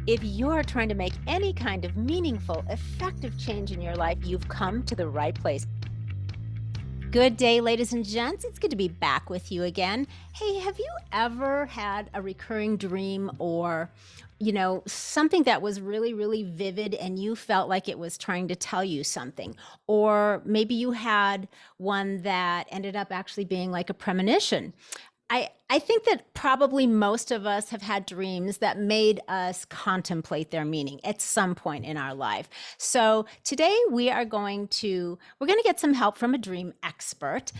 If you're trying to make any kind of meaningful, effective change in your life, you've come to the right place. Good day, ladies and gents. It's good to be back with you again. Hey, have you ever had a recurring dream or, something that was really, really vivid and you felt like it was trying to tell you something? Or maybe you had one that ended up actually being like a premonition. I think that probably most of us have had dreams that made us contemplate their meaning at some point in our life. So today we're going to get some help from a dream expert.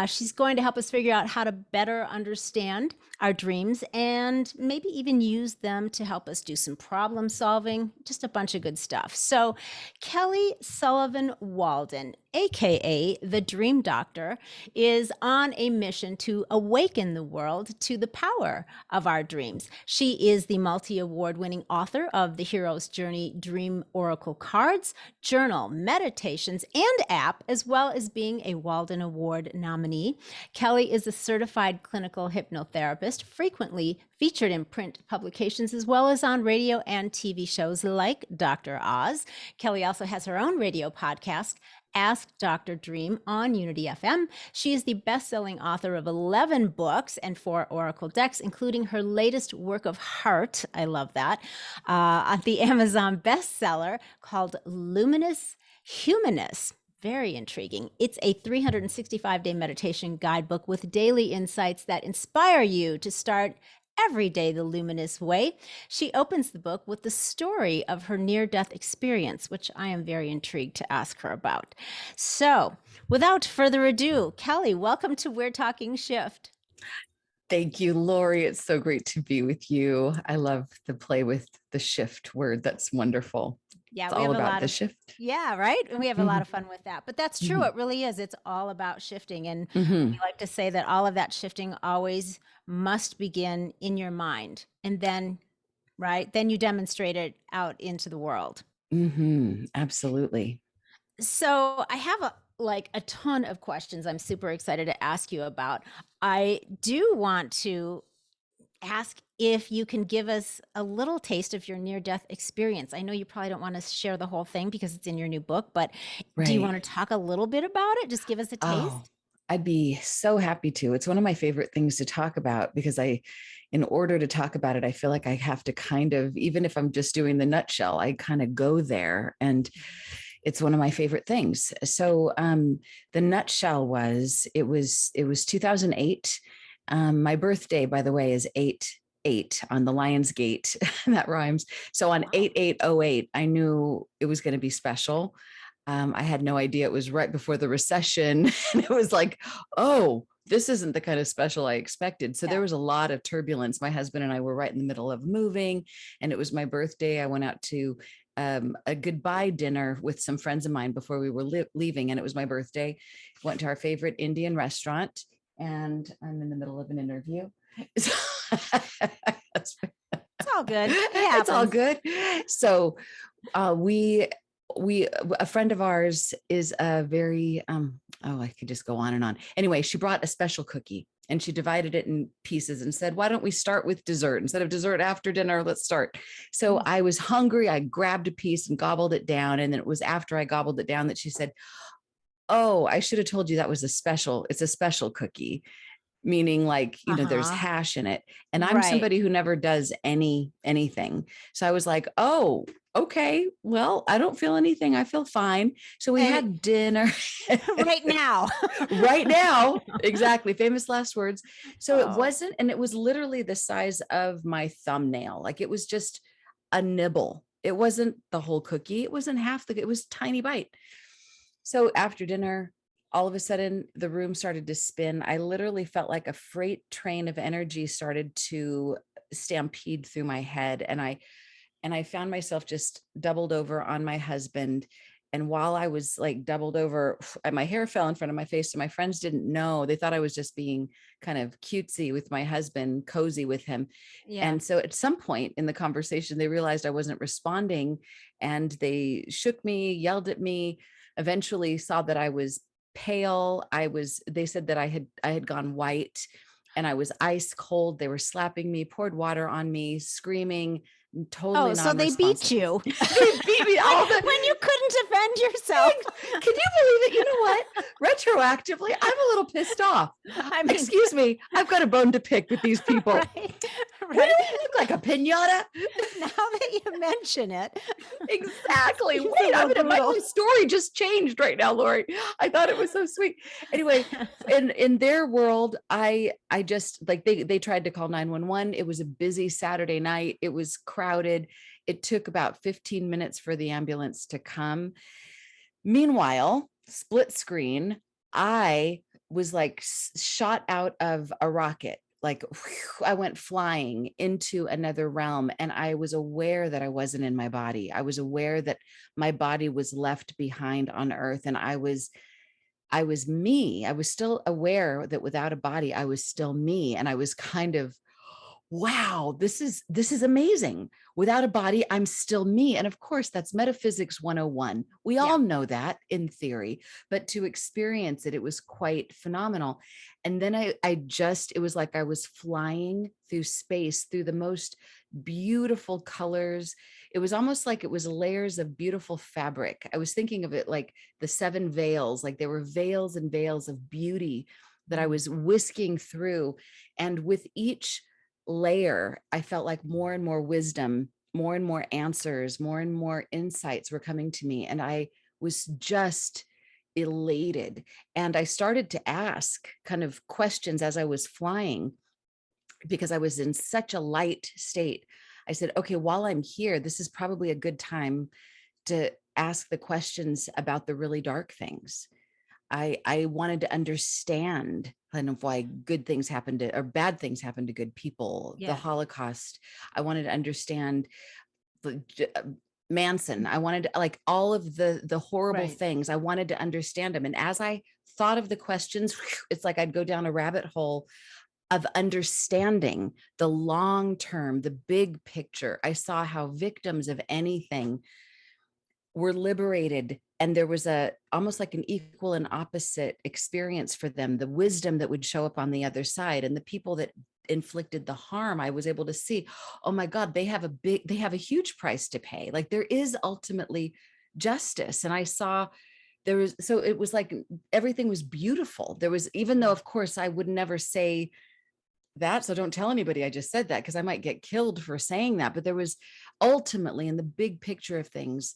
She's going to help us figure out how to better understand our dreams and maybe even use them to help us do some problem solving, just a bunch of good stuff. So Kelly Sullivan Walden, aka the Dream Doctor, is on a mission to awaken the world to the power of our dreams. She is the multi-award winning author of the Hero's Journey Dream Oracle Cards, Journal, Meditations, and app, as well as being a Walden Award nominee. Kelly is a certified clinical hypnotherapist, frequently featured in print publications as well as on radio and TV shows like Dr. Oz. Kelly also has her own radio podcast, Ask Dr. Dream, on Unity FM. She is the best-selling author of 11 books and 4 oracle decks, including her latest work of heart, I love that, the Amazon bestseller called Luminous Humanist. Very intriguing. It's a 365-day meditation guidebook with daily insights that inspire you to start every day the luminous way. She opens the book with the story of her near-death experience, which I am very intrigued to ask her about. So, without further ado, Kelly, welcome to We're Talking Shift. Thank you, Loree. It's so great to be with you. I love the play with the shift word. That's wonderful. Yeah, It's we all have a about lot the of, shift. yeah, right? And we have a lot Mhm, of fun with that. But that's true. mhm, It really is. It's all about shifting. And we mhm, like to say that all of that shifting always must begin in your mind. And then, right, then you demonstrate it out into the world. absolutely. So I have a ton of questions I'm super excited to ask you about. I do want to ask if you can give us a little taste of your near-death experience. I know you probably don't want to share the whole thing because it's in your new book, but do you want Right. to talk a little bit about it? Just give us a Oh, taste. I'd be so happy to. It's one of my favorite things to talk about because in order to talk about it, I feel like I have to kind of, even if I'm just doing the nutshell, I kind of go there. And it's one of my favorite things. So the nutshell was 2008. My birthday, by the way, is 8/8 on the Lion's Gate. That rhymes. So on Wow. 8/8/08, I knew it was going to be special. I had no idea it was right before the recession. And it was like, oh, this isn't the kind of special I expected. So there Yeah. was a lot of turbulence. My husband and I were right in the middle of moving, and it was my birthday. I went out to a goodbye dinner with some friends of mine before we were leaving, and it was my birthday. Went to our favorite Indian restaurant, and I'm in the middle of an interview. So It's all good. It it's all happens. good. So we a friend of ours is a very oh, I could just go on and on. Anyway, she brought a special cookie and she divided it in pieces and said, why don't we start with dessert instead of dessert after dinner? Let's start. So Mm. I was hungry. I grabbed a piece and gobbled it down. And then it was after I gobbled it down that she said, oh, I should have told you that was it's a special cookie, meaning like, there's Uh-huh. hash in it. And I'm Right. somebody who never does anything. So I was like, oh, okay, well, I don't feel anything. I feel fine. So we And had dinner right now. right now. Exactly. Famous last words. So it Oh. wasn't, and it was literally the size of my thumbnail. Like it was just a nibble. It wasn't the whole cookie. It wasn't half it was a tiny bite. So after dinner, all of a sudden the room started to spin. I literally felt like a freight train of energy started to stampede through my head. And I found myself just doubled over on my husband. And while I was like doubled over, my hair fell in front of my face. So my friends didn't know. They thought I was just being kind of cutesy with my husband, cozy with him. Yeah. And so at some point in the conversation, they realized I wasn't responding and they shook me, yelled at me, eventually saw that I was pale. They said that I had gone white and I was ice cold. They were slapping me, poured water on me, screaming, totally Oh, so they beat non-responsive. you. They beat me all the when you couldn't defend yourself. Can you believe it? You know what? Retroactively, I'm a little pissed off. I mean, excuse me, I've got a bone to pick with these people. Right. What do I look like, a pinata? Now that you mention it. Exactly. It's a Wait, little my brutal. story just changed right now, Loree. I thought it was so sweet. Anyway, in their world, I just like they tried to call 911. It was a busy Saturday night. It was crowded. It took about 15 minutes for the ambulance to come. Meanwhile, split screen, I was like shot out of a rocket. Like whew, I went flying into another realm, and I was aware that I wasn't in my body. I was aware that my body was left behind on earth, and I was me. I was still aware that without a body, I was still me. And I was kind of, wow, this is amazing. Without a body, I'm still me. And of course, that's metaphysics 101. We all know that in theory, but to experience it, it was quite phenomenal. And then it was like I was flying through space, through the most beautiful colors. It was almost like it was layers of beautiful fabric. I was thinking of it like the 7 veils, like there were veils and veils of beauty that I was whisking through. And with each layer, I felt like more and more wisdom, more and more answers, more and more insights were coming to me. And I was just elated. And I started to ask kind of questions as I was flying, because I was in such a light state. I said, okay, while I'm here, this is probably a good time to ask the questions about the really dark things. I wanted to understand kind of why good things happen to, or bad things happen to good people, the Holocaust. I wanted to understand the Manson. I wanted to, like all of the horrible things. I wanted to understand them. And as I thought of the questions, it's like I'd go down a rabbit hole of understanding the long term, the big picture. I saw how victims of anything were liberated, and there was almost like an equal and opposite experience for them, the wisdom that would show up on the other side. And the people that inflicted the harm, I was able to see, oh my God, they have a huge price to pay. Like there is ultimately justice. And I saw so it was like everything was beautiful. There was, even though of course I would never say that, so don't tell anybody I just said that, because I might get killed for saying that. But there was ultimately, in the big picture of things,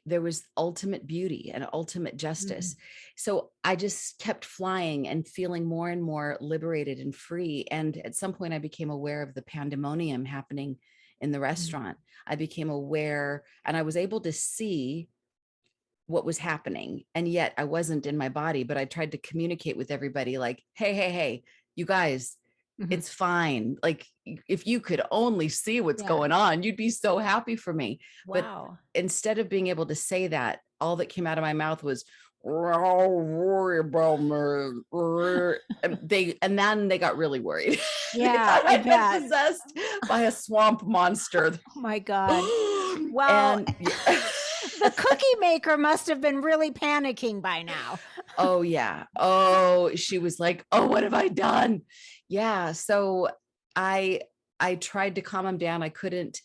there was ultimate beauty and ultimate justice. So I just kept flying and feeling more and more liberated and free. And at some point I became aware of the pandemonium happening in the restaurant. I became aware, and I was able to see what was happening. And yet I wasn't in my body, but I tried to communicate with everybody like, hey, you guys, it's fine. Like if you could only see what's going on, you'd be so happy for me. Wow. But instead of being able to say that, all that came out of my mouth was, and then they got really worried. Yeah, I bet. Possessed by a swamp monster. Oh my God. Well, the cookie maker must have been really panicking by now. Oh yeah. Oh, she was like, oh, what have I done? Yeah. So I tried to calm him down. I couldn't,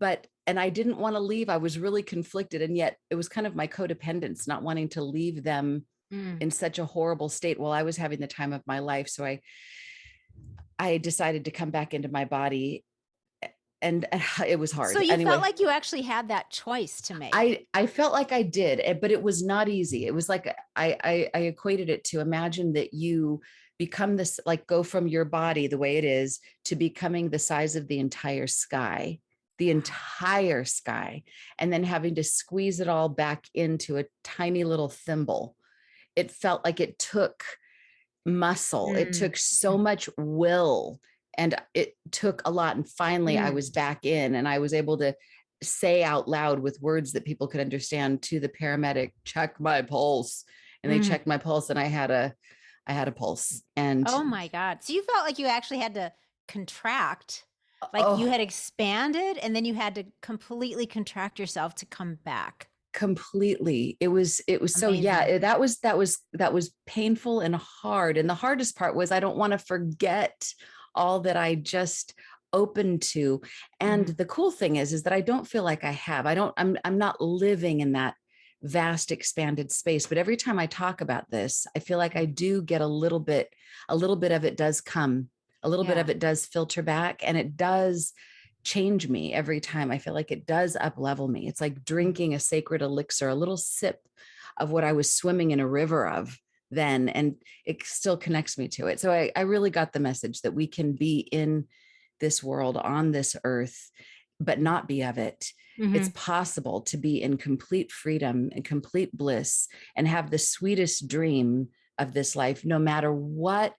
and I didn't want to leave. I was really conflicted. And yet it was kind of my codependence, not wanting to leave them in such a horrible state while I was having the time of my life. So I decided to come back into my body, and it was hard. So you felt like you actually had that choice to make. I felt like I did, but it was not easy. It was like, I equated it to, imagine that you become this, like go from your body the way it is to becoming the size of the entire sky, and then having to squeeze it all back into a tiny little thimble. It felt like it took muscle. It took so much will, and it took a lot. And finally I was back in, and I was able to say out loud with words that people could understand to the paramedic, check my pulse. And they checked my pulse, and I had a pulse. And oh my God. So you felt like you actually had to contract, like you had expanded, and then you had to completely contract yourself to come back. Completely. It was amazing. So yeah, that was painful and hard. And the hardest part was, I don't want to forget all that I just open to. And the cool thing is that I don't feel like I have, I'm not living in that vast expanded space, but every time I talk about this, I feel like I do get a little bit of it does come, a little bit of it does filter back, and it does change me every time. I feel like it does up level me. It's like drinking a sacred elixir, a little sip of what I was swimming in a river of then, and it still connects me to it. So I really got the message that we can be in this world, on this earth, but not be of it. It's possible to be in complete freedom and complete bliss and have the sweetest dream of this life, no matter what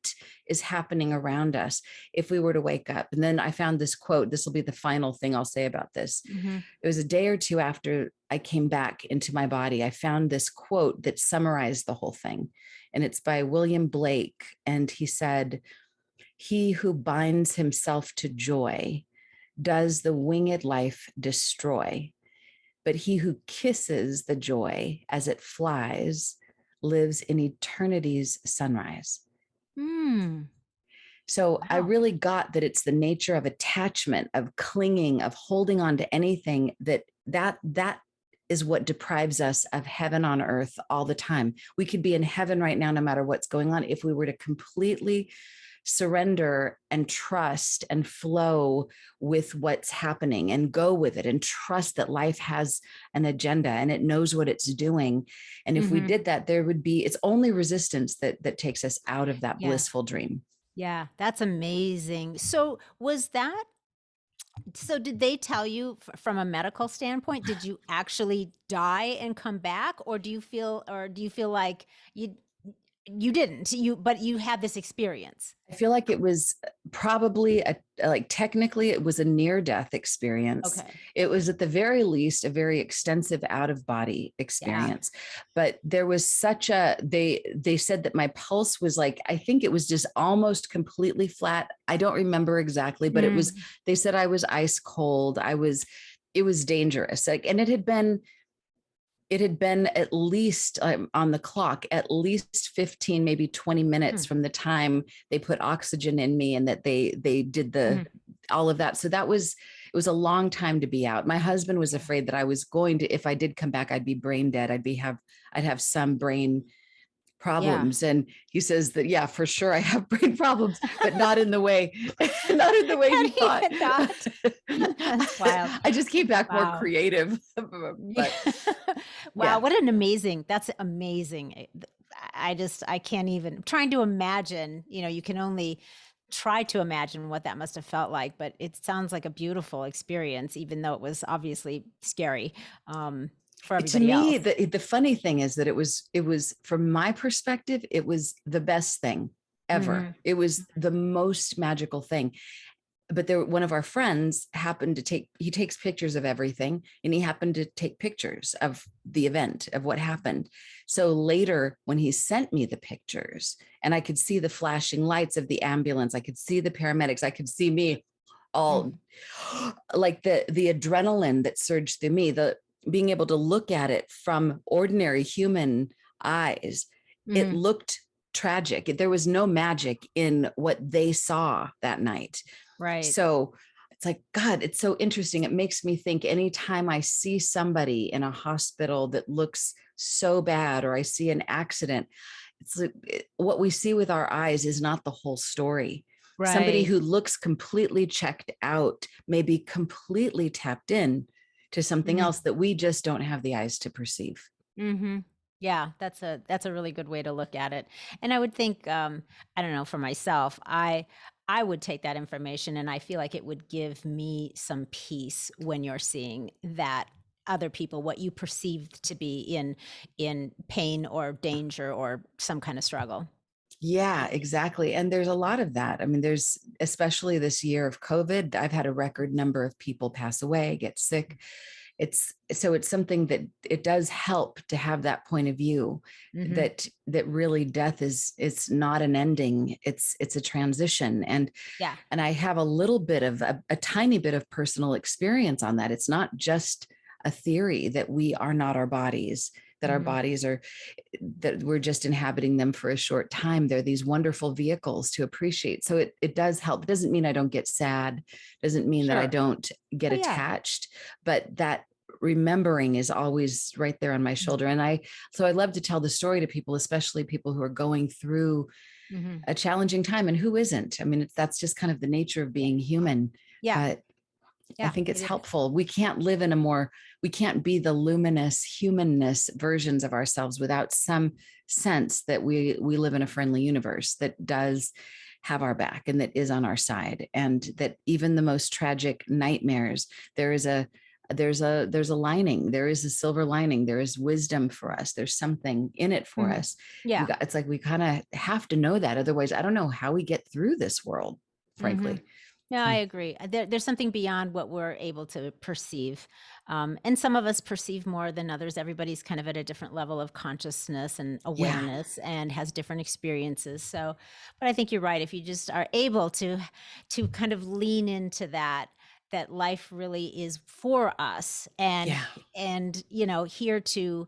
is happening around us, if we were to wake up. And then I found this quote. This will be the final thing I'll say about this. It was a day or two after I came back into my body. I found this quote that summarized the whole thing. And it's by William Blake. And he said, "He who binds himself to joy does the winged life destroy, but he who kisses the joy as it flies lives in eternity's sunrise." So I really got that it's the nature of attachment, of clinging, of holding on to anything that is what deprives us of heaven on earth all the time. We could be in heaven right now, no matter what's going on, if we were to completely surrender and trust and flow with what's happening and go with it and trust that life has an agenda and it knows what it's doing. And if we did that, it's only resistance that takes us out of that blissful dream. Yeah, that's amazing. So did they tell you from a medical standpoint, did you actually die and come back, or do you feel like you didn't, but you had this experience? I feel like it was probably technically it was a near-death experience. Okay. It was at the very least a very extensive out-of-body experience. But there was they said that my pulse was like, I think it was just almost completely flat. I don't remember exactly, but they said I was ice cold. It was dangerous. And it had been at least on the clock, at least 15, maybe 20 minutes from the time they put oxygen in me and that they did all of that. So it was a long time to be out. My husband was afraid that I was going to, if I did come back, I'd be brain dead. I'd have some brain problems. And he says that, yeah, for sure I have brain problems, but not in the way he thought. That's wild. I just came back more creative. But, wow. That's amazing. I can't even, trying to imagine, you can only try to imagine what that must have felt like, but it sounds like a beautiful experience, even though it was obviously scary. For everybody else. To me, the funny thing is that it was from my perspective, it was the best thing ever. It was the most magical thing. But one of our friends happened to he takes pictures of everything, and he happened to take pictures of the event, of what happened. So later when he sent me the pictures and I could see the flashing lights of the ambulance, I could see the paramedics, I could see me all like the adrenaline that surged through me, being able to look at it from ordinary human eyes, it looked tragic. There was no magic in what they saw that night. Right. So it's like, God, it's so interesting. It makes me think anytime I see somebody in a hospital that looks so bad, or I see an accident, it's like, what we see with our eyes is not the whole story. Right. Somebody who looks completely checked out may be completely tapped in to something else that we just don't have the eyes to perceive. Yeah, that's a really good way to look at it. And I would think, I don't know, for myself, I would take that information, and I feel like it would give me some peace when you're seeing that other people, what you perceived to be in pain or danger or some kind of struggle. Yeah, exactly. And there's a lot of that. I mean, there's, especially this year of COVID, I've had a record number of people pass away, get sick. It's something that it does help to have that point of view, that really death it's not an ending. It's a transition. And I have a little bit of a tiny bit of personal experience on that. It's not just a theory that we are not our bodies, that our bodies are, that we're just inhabiting them for a short time. They're these wonderful vehicles to appreciate. So it does help. It doesn't mean I don't get sad. Doesn't mean that I Sure. don't get Oh, yeah. attached, but that remembering is always right there on my shoulder. And so I love to tell the story to people, especially people who are going through a challenging time. And who isn't? I mean, that's just kind of the nature of being human. Yeah. But I Yeah, think it's it is. helpful. We can't live in we can't be the luminous humanness versions of ourselves without some sense that we live in a friendly universe that does have our back and that is on our side. And that even the most tragic nightmares, there's a lining, there is a silver lining, there is wisdom for us. There's something in it for us. Yeah. It's like, we kind of have to know that. Otherwise, I don't know how we get through this world, frankly. Yeah, I agree. There's something beyond what we're able to perceive. And some of us perceive more than others. Everybody's kind of at a different level of consciousness and awareness and has different experiences. So, but I think you're right. If you just are able to kind of lean into that life really is for us and here to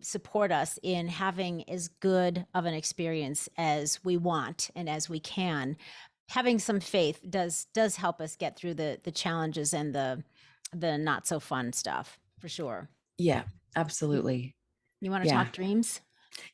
support us in having as good of an experience as we want and as we can. Having some faith does help us get through the challenges and the not so fun stuff, for sure. Yeah, absolutely. You want to talk dreams?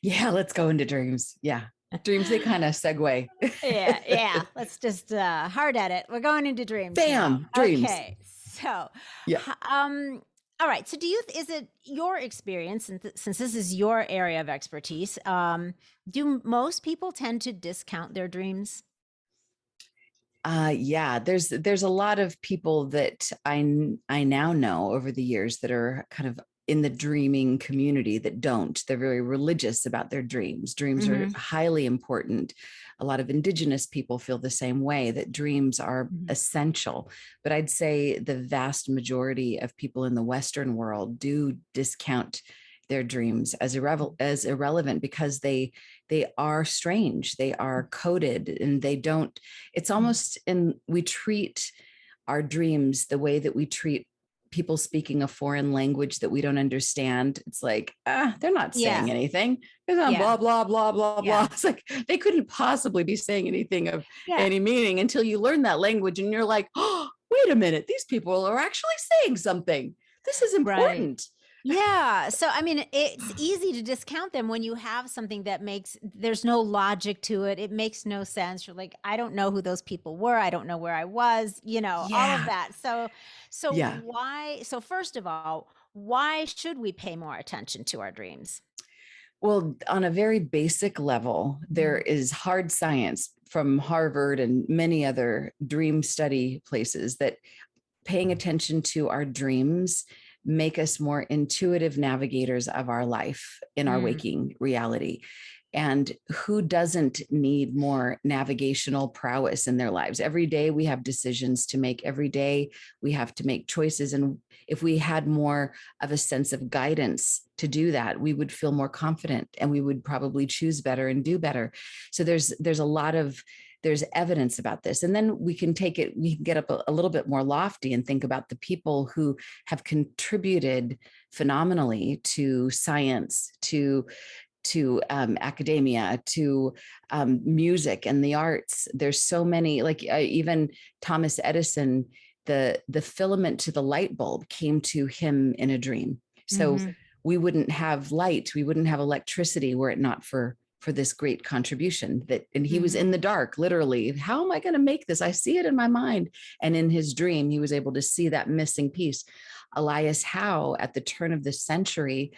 Yeah, let's go into dreams. Yeah. Dreams, they kind of segue. Yeah. Let's just hard at it. We're going into dreams. Bam, now. dreams. Okay. So, yeah. All right. So is it your experience, and since this is your area of expertise, do most people tend to discount their dreams? Yeah, there's a lot of people that I now know over the years that are kind of in the dreaming community that don't. They're very religious about their dreams. Dreams are highly important. A lot of indigenous people feel the same way, that dreams are essential. But I'd say the vast majority of people in the Western world do discount their dreams as irrelevant because they are strange, they are coded, and they don't, it's almost we treat our dreams the way that we treat people speaking a foreign language that we don't understand. It's like, they're not saying anything. They're not blah, blah, blah, blah, blah. It's like, they couldn't possibly be saying anything of any meaning until you learn that language. And you're like, oh, wait a minute, these people are actually saying something. This is important. Yeah. So, I mean, it's easy to discount them when you have something that there's no logic to it. It makes no sense. You're like, I don't know who those people were. I don't know where I was, all of that. So why? So first of all, why should we pay more attention to our dreams? Well, on a very basic level, there is hard science from Harvard and many other dream study places that paying attention to our dreams make us more intuitive navigators of our life in our waking reality. And who doesn't need more navigational prowess in their lives? Every day we have decisions to make. Every day we have to make choices. And if we had more of a sense of guidance to do that, we would feel more confident and we would probably choose better and do better. So there's evidence about this. And then we can get up a little bit more lofty and think about the people who have contributed phenomenally to science, to academia, to music and the arts. There's so many, like even Thomas Edison, the filament to the light bulb came to him in a dream. So we wouldn't have light, we wouldn't have electricity were it not for this great contribution and he was in the dark, literally. How am I going to make this? I see it in my mind. And in his dream, he was able to see that missing piece. Elias Howe, at the turn of the century,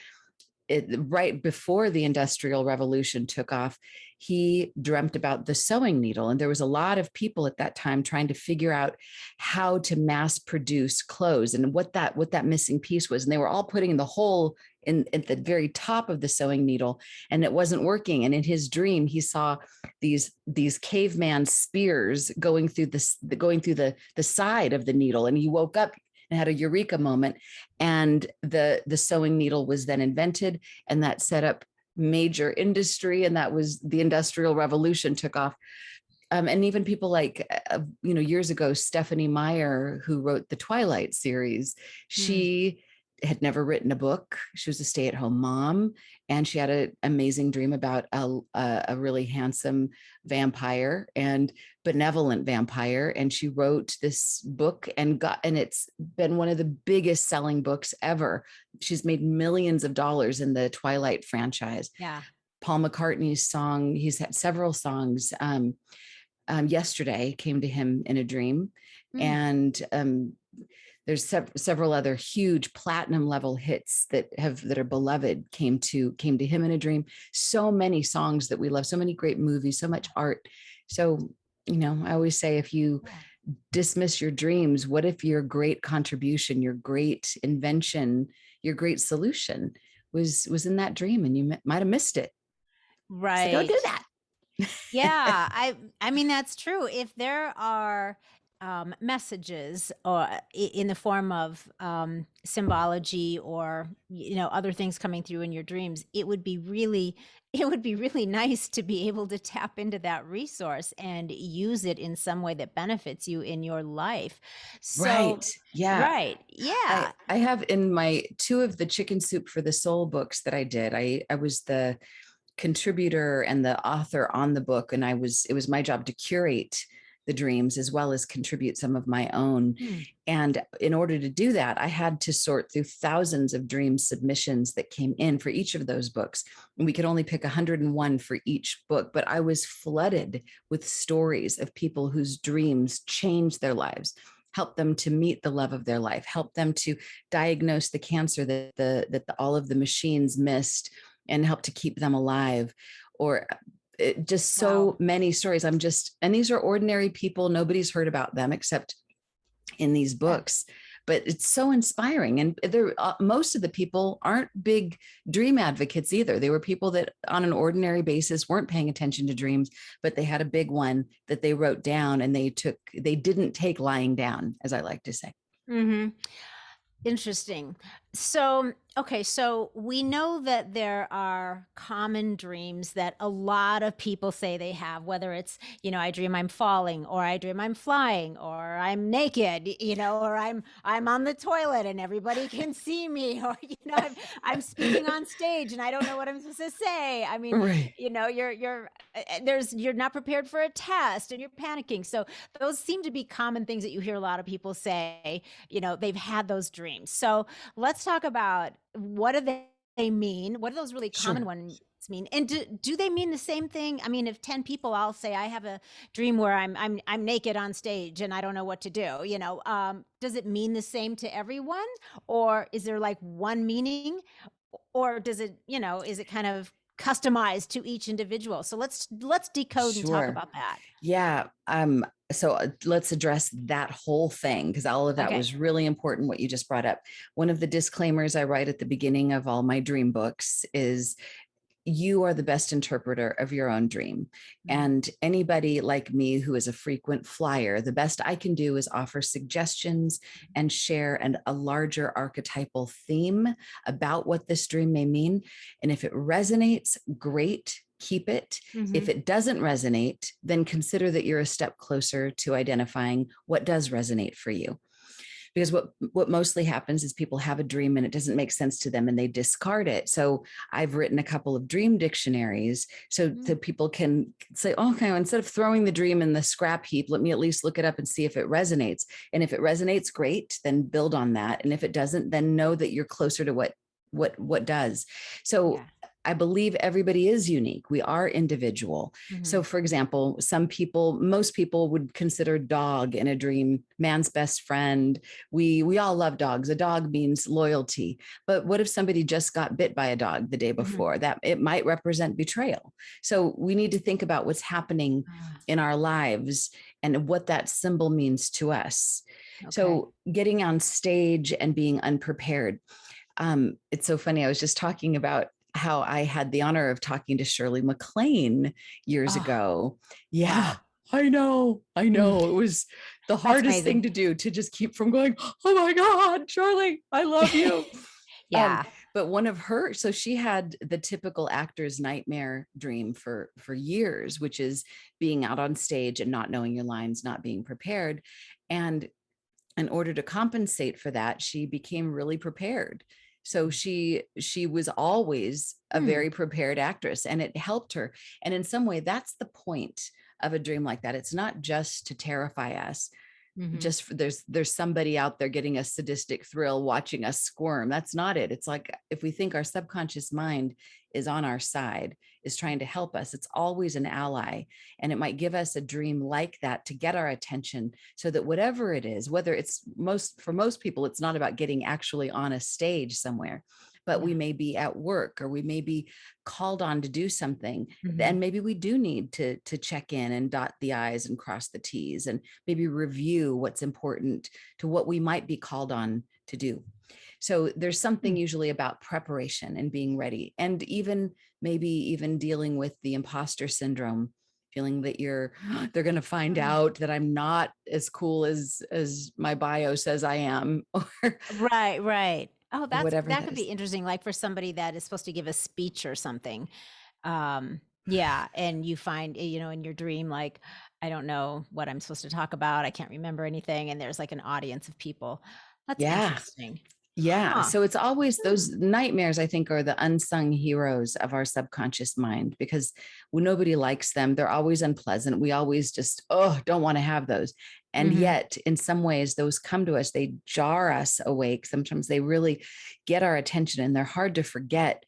right before the Industrial Revolution took off, he dreamt about the sewing needle. And there was a lot of people at that time trying to figure out how to mass produce clothes and what that missing piece was. And they were all putting the hole at the very top of the sewing needle, and it wasn't working. And in his dream, he saw these caveman spears going through the side of the needle. And he woke up and had a eureka moment. And the sewing needle was then invented, and that set up major industry. And that was the Industrial Revolution took off. And even people like, years ago, Stephanie Meyer, who wrote the Twilight series, she had never written a book. She was a stay-at-home mom, and she had an amazing dream about a really handsome vampire and benevolent vampire. And she wrote this book and it's been one of the biggest selling books ever. She's made millions of dollars in the Twilight franchise. Yeah. Paul McCartney's song, he's had several songs. Yesterday came to him in a dream. And there's several other huge platinum level hits that are beloved came to him in a dream. So many songs that we love, so many great movies, so much art. So, I always say, if you dismiss your dreams, what if your great contribution, your great invention, your great solution was in that dream, and you might have missed it. Right. So don't do that. Yeah, I mean, that's true. If there are messages or in the form of symbology or other things coming through in your dreams, it would be really nice to be able to tap into that resource and use it in some way that benefits you in your life. So, right. Yeah. Right. Yeah. I have in my 2 of the Chicken Soup for the Soul books that I did. I was the contributor and the author on the book, and it was my job to curate the dreams as well as contribute some of my own. And in order to do that, I had to sort through thousands of dream submissions that came in for each of those books. And we could only pick 101 for each book, but I was flooded with stories of people whose dreams changed their lives, help them to meet the love of their life, help them to diagnose the cancer that all of the machines missed, and help to keep them alive, or just so many stories. And these are ordinary people. Nobody's heard about them except in these books, but it's so inspiring. And most of the people aren't big dream advocates either. They were people that on an ordinary basis weren't paying attention to dreams, but they had a big one that they wrote down, and they didn't take lying down, as I like to say. Interesting. So, okay, so we know that there are common dreams that a lot of people say they have, whether it's, I dream I'm falling, or I dream I'm flying, or I'm naked, or I'm on the toilet and everybody can see me, or, I'm speaking on stage and I don't know what I'm supposed to say. I mean, Right. you're not prepared for a test and you're panicking. So those seem to be common things that you hear a lot of people say, they've had those dreams. So let's talk about, what do they mean? What do those really common ones mean? And do they mean the same thing? I mean, if 10 people all say, I have a dream where I'm naked on stage and I don't know what to do, does it mean the same to everyone? Or is there like one meaning? Or does it, is it kind of customized to each individual? So let's decode and talk about that. Yeah. So let's address that whole thing, because all of that was really important, what you just brought up. One of the disclaimers I write at the beginning of all my dream books is, you are the best interpreter of your own dream. And anybody like me who is a frequent flyer, the best I can do is offer suggestions and share a larger archetypal theme about what this dream may mean. And if it resonates, great, keep it. If it doesn't resonate, then consider that you're a step closer to identifying what does resonate for you. Because what mostly happens is people have a dream and it doesn't make sense to them and they discard it. So I've written a couple of dream dictionaries so that people can say, okay, instead of throwing the dream in the scrap heap, let me at least look it up and see if it resonates. And if it resonates, great, then build on that. And if it doesn't, then know that you're closer to what does. So I believe everybody is unique. We are individual. So for example, most people would consider dog in a dream man's best friend. We all love dogs. A dog means loyalty. But what if somebody just got bit by a dog the day before? That it might represent betrayal. So we need to think about what's happening in our lives and what that symbol means to us. So getting on stage and being unprepared. It's so funny. I was just talking about how I had the honor of talking to Shirley MacLaine years ago. Yeah, wow. I know. It was the hardest thing to do, to just keep from going, oh my God, Shirley, I love you. But one of her, so she had the typical actor's nightmare dream for years, which is being out on stage and not knowing your lines, not being prepared. And in order to compensate for that, she became really prepared. So she was always a very prepared actress, and it helped her. And in some way, that's the point of a dream like that. It's not just to terrify us. Just for, there's somebody out there getting a sadistic thrill watching us squirm. That's not it. It's like, if we think our subconscious mind is on our side, is trying to help us, it's always an ally. And it might give us a dream like that to get our attention, so that whatever it is, whether it's for most people, it's not about getting actually on a stage somewhere, but we may be at work, or we may be called on to do something. And maybe we do need to check in and dot the I's and cross the T's, and maybe review what's important to what we might be called on to do. So there's something usually about preparation and being ready, and maybe even dealing with the imposter syndrome, feeling that they're going to find out that I'm not as cool as my bio says I am, or Right. Oh, whatever that that could be is. interesting, like for somebody that is supposed to give a speech or something. And you find, in your dream, like, I don't know what I'm supposed to talk about. I can't remember anything. And there's like an audience of people. That's Yeah. interesting. Yeah. Huh. So it's always those nightmares, I think, are the unsung heroes of our subconscious mind, because nobody likes them. They're always unpleasant. We always just, don't want to have those. And yet, in some ways, those come to us, they jar us awake. Sometimes they really get our attention, and they're hard to forget,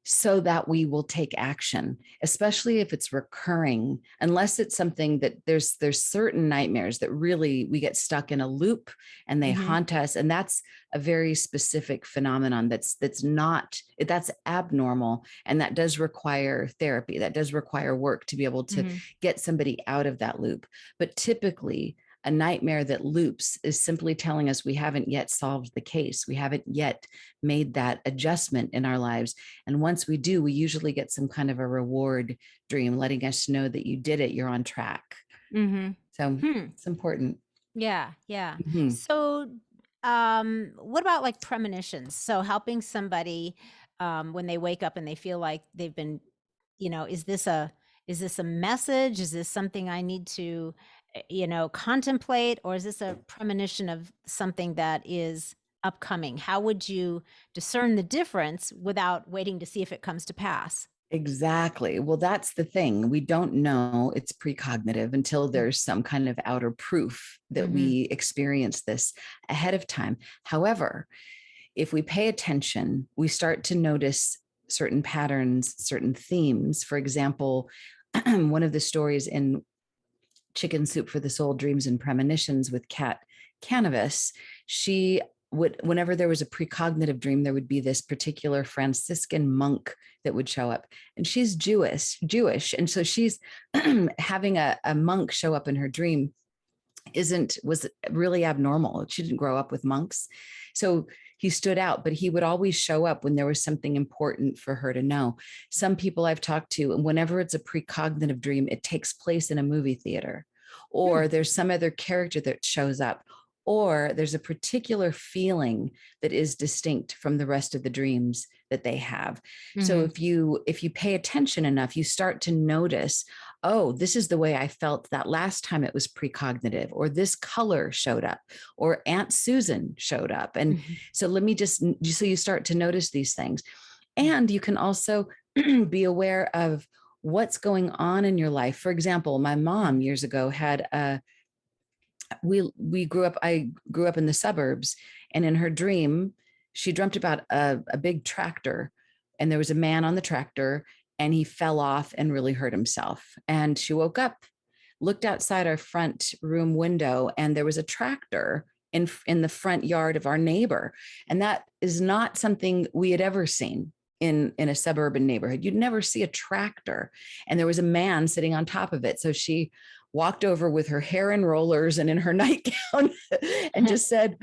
so that we will take action, especially if it's recurring, unless it's something that there's certain nightmares that really we get stuck in a loop and they haunt us. And that's a very specific phenomenon that's abnormal. And that does require therapy. That does require work to be able to get somebody out of that loop. But typically, a nightmare that loops is simply telling us we haven't yet solved the case. We haven't yet made that adjustment in our lives. And once we do, we usually get some kind of a reward dream letting us know that you did it, you're on track. So it's important. Yeah. So, what about like premonitions? So helping somebody when they wake up and they feel like they've been, is this a message? Is this something I need to, contemplate, or is this a premonition of something that is upcoming? How would you discern the difference without waiting to see if it comes to pass? Exactly. Well, that's the thing. We don't know it's precognitive until there's some kind of outer proof that we experience this ahead of time. However, if we pay attention, we start to notice certain patterns, certain themes. For example, one of the stories in Chicken Soup for the Soul, Dreams and Premonitions with Kat Canavas, she would, whenever there was a precognitive dream, there would be this particular Franciscan monk that would show up, and she's Jewish. And so she's having a monk show up in her dream was really abnormal. She didn't grow up with monks. So he stood out, but he would always show up when there was something important for her to know. Some people I've talked to, whenever it's a precognitive dream, it takes place in a movie theater, or there's some other character that shows up, or there's a particular feeling that is distinct from the rest of the dreams that they have. So if you pay attention enough, you start to notice, oh, this is the way I felt that last time it was precognitive, or this color showed up, or Aunt Susan showed up. And so so you start to notice these things. And you can also be aware of what's going on in your life. For example, my mom years ago had I grew up in the suburbs, and in her dream, she dreamt about a big tractor, and there was a man on the tractor, and he fell off and really hurt himself. And she woke up, looked outside our front room window, and there was a tractor in the front yard of our neighbor. And that is not something we had ever seen in a suburban neighborhood. You'd never see a tractor, and there was a man sitting on top of it. So she walked over with her hair in rollers and in her nightgown and just said,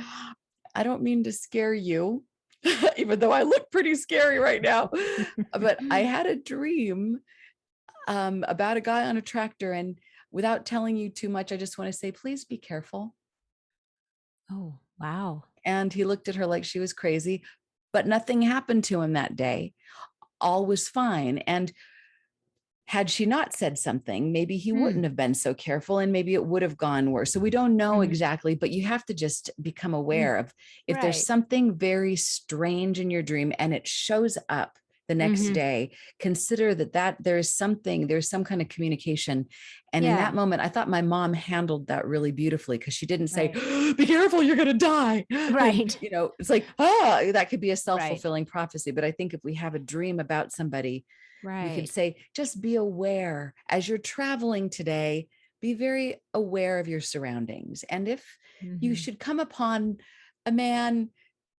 I don't mean to scare you, even though I look pretty scary right now, but I had a dream about a guy on a tractor. And without telling you too much, I just want to say, please be careful. Oh, wow. And he looked at her like she was crazy, but nothing happened to him that day. All was fine. And had she not said something, maybe he wouldn't have been so careful and maybe it would have gone worse. So we don't know exactly, but you have to just become aware of if there's something very strange in your dream and it shows up the next day, consider that there's some kind of communication. And in that moment, I thought my mom handled that really beautifully, because she didn't say, be careful, you're going to die. Right. And, it's like, that could be a self-fulfilling prophecy. But I think if we have a dream about somebody, we could say, just be aware as you're traveling today, be very aware of your surroundings. And if you should come upon a man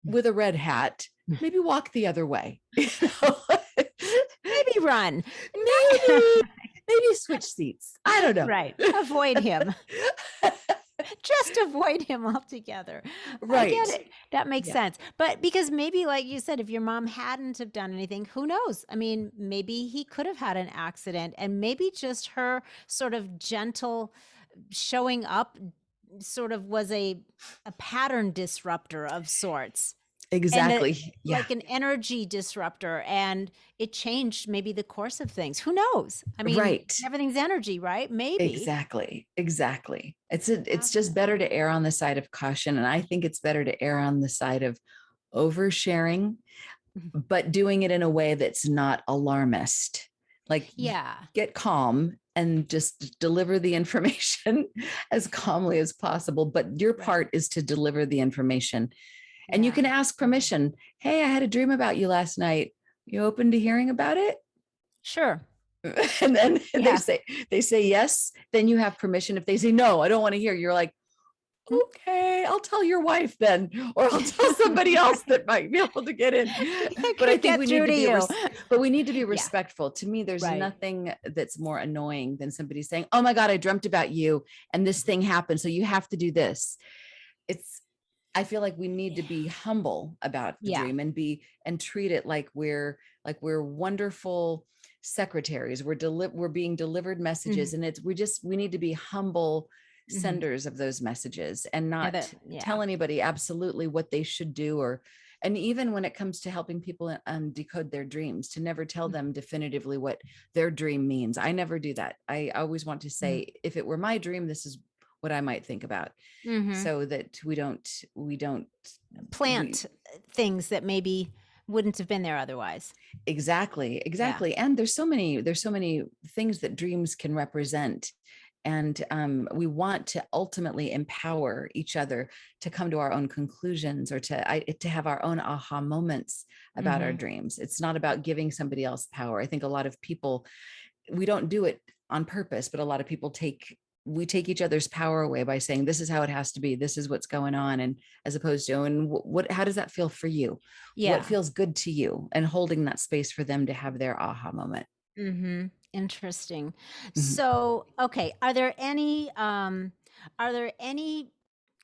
with a red hat, maybe walk the other way. Maybe run. Maybe switch seats. I don't know. Right. Avoid him. Just avoid him altogether. Right. I get it. That makes sense. But because maybe, like you said, if your mom hadn't have done anything, who knows? I mean, maybe he could have had an accident, and maybe just her sort of gentle showing up sort of was a pattern disruptor of sorts. Exactly. Like an energy disruptor, and it changed maybe the course of things. Who knows? I mean, everything's energy, right? Maybe. Exactly. It's just better to err on the side of caution. And I think it's better to err on the side of oversharing, but doing it in a way that's not alarmist. Like, get calm and just deliver the information as calmly as possible. But your part is to deliver the information. And you can ask permission. Hey, I had a dream about you last night. You open to hearing about it? Sure. And then they say yes. Then you have permission. If they say no, I don't want to hear, you're like, okay, I'll tell your wife then, or I'll tell somebody else that might be able to get in. But I think we need to be respectful. To me, there's nothing that's more annoying than somebody saying, oh my God, I dreamt about you and this thing happened, so you have to do this. I feel like we need to be humble about the dream and treat it like we're wonderful secretaries. We're being delivered messages, and we need to be humble senders of those messages, and not tell anybody absolutely what they should do, and even when it comes to helping people decode their dreams, to never tell them definitively what their dream means. I never do that. I always want to say, if it were my dream, this is what I might think about, so that we don't plant things that maybe wouldn't have been there otherwise. Exactly. And there's so many things that dreams can represent. And we want to ultimately empower each other to come to our own conclusions, or to have our own aha moments about our dreams. It's not about giving somebody else power. I think a lot of people, we don't do it on purpose, but a lot of people take each other's power away by saying, this is how it has to be, this is what's going on. And as opposed to, and how does that feel for you? What feels good to you? And holding that space for them to have their aha moment. Interesting. So, okay. Are there any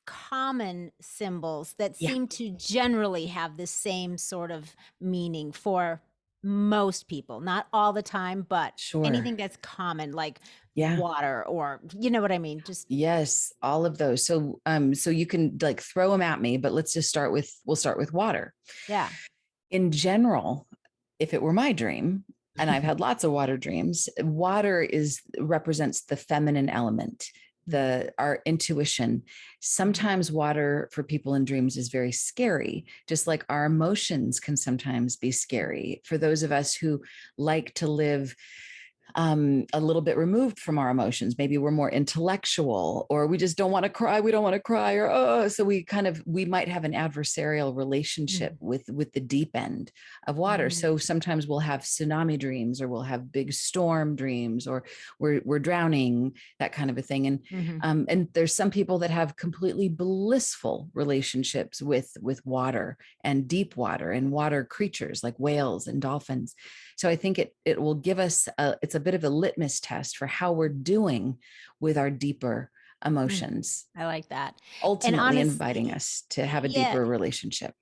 common symbols that seem to generally have the same sort of meaning for most people? Not all the time, but anything that's common, like water, or you know what I mean? Yes, all of those. So you can like throw them at me, but let's just we'll start with water. Yeah. In general, if it were my dream, and I've had lots of water dreams, water represents the feminine element, our intuition. Sometimes water for people in dreams is very scary, just like our emotions can sometimes be scary for those of us who like to live a little bit removed from our emotions. Maybe we're more intellectual, or we just don't want to cry. We don't want to cry, or so we might have an adversarial relationship with the deep end of water. So sometimes we'll have tsunami dreams, or we'll have big storm dreams, or we're drowning, that kind of a thing. And there's some people that have completely blissful relationships with water and deep water and water creatures like whales and dolphins. So I think it will give us it's a bit of a litmus test for how we're doing with our deeper emotions. I like that. Ultimately inviting us to have a deeper relationship.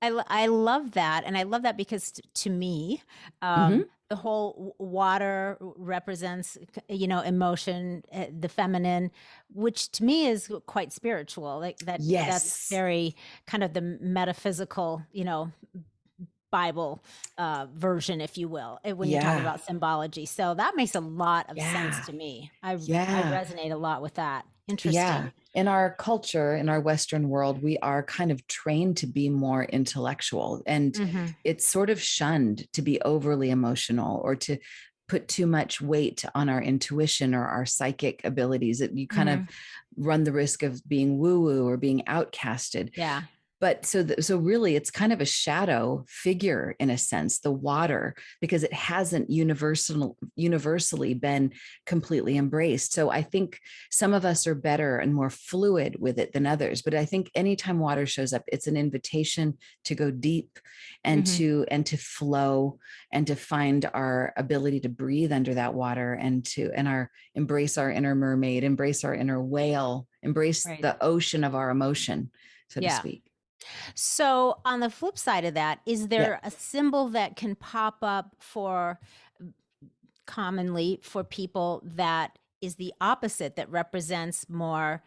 I love that. And I love that because to me, the whole water represents, emotion, the feminine, which to me is quite spiritual. Like that, that's very kind of the metaphysical, Bible version, if you will, when you talk Yeah. about symbology. So that makes a lot of sense Yeah. to me. I Yeah. resonate a lot with that. Yeah. Interesting. In our culture, in our Western world, we are kind of trained to be more intellectual, and Hmm. it's sort of shunned to be overly emotional or to put too much weight on our intuition or our psychic abilities. That you kind of Hmm. run the risk of being woo woo or being outcasted. Yeah. But so really it's kind of a shadow figure in a sense, the water, because it hasn't universally been completely embraced. So I think some of us are better and more fluid with it than others, but I think anytime water shows up, it's an invitation to go deep and Hmm. to flow and to find our ability to breathe under that water and our embrace our inner mermaid, embrace our inner whale, embrace Right. the ocean of our emotion, so to Yeah. speak. So on the flip side of that, is Yeah. there a symbol that can pop up for commonly for people that is the opposite, that represents more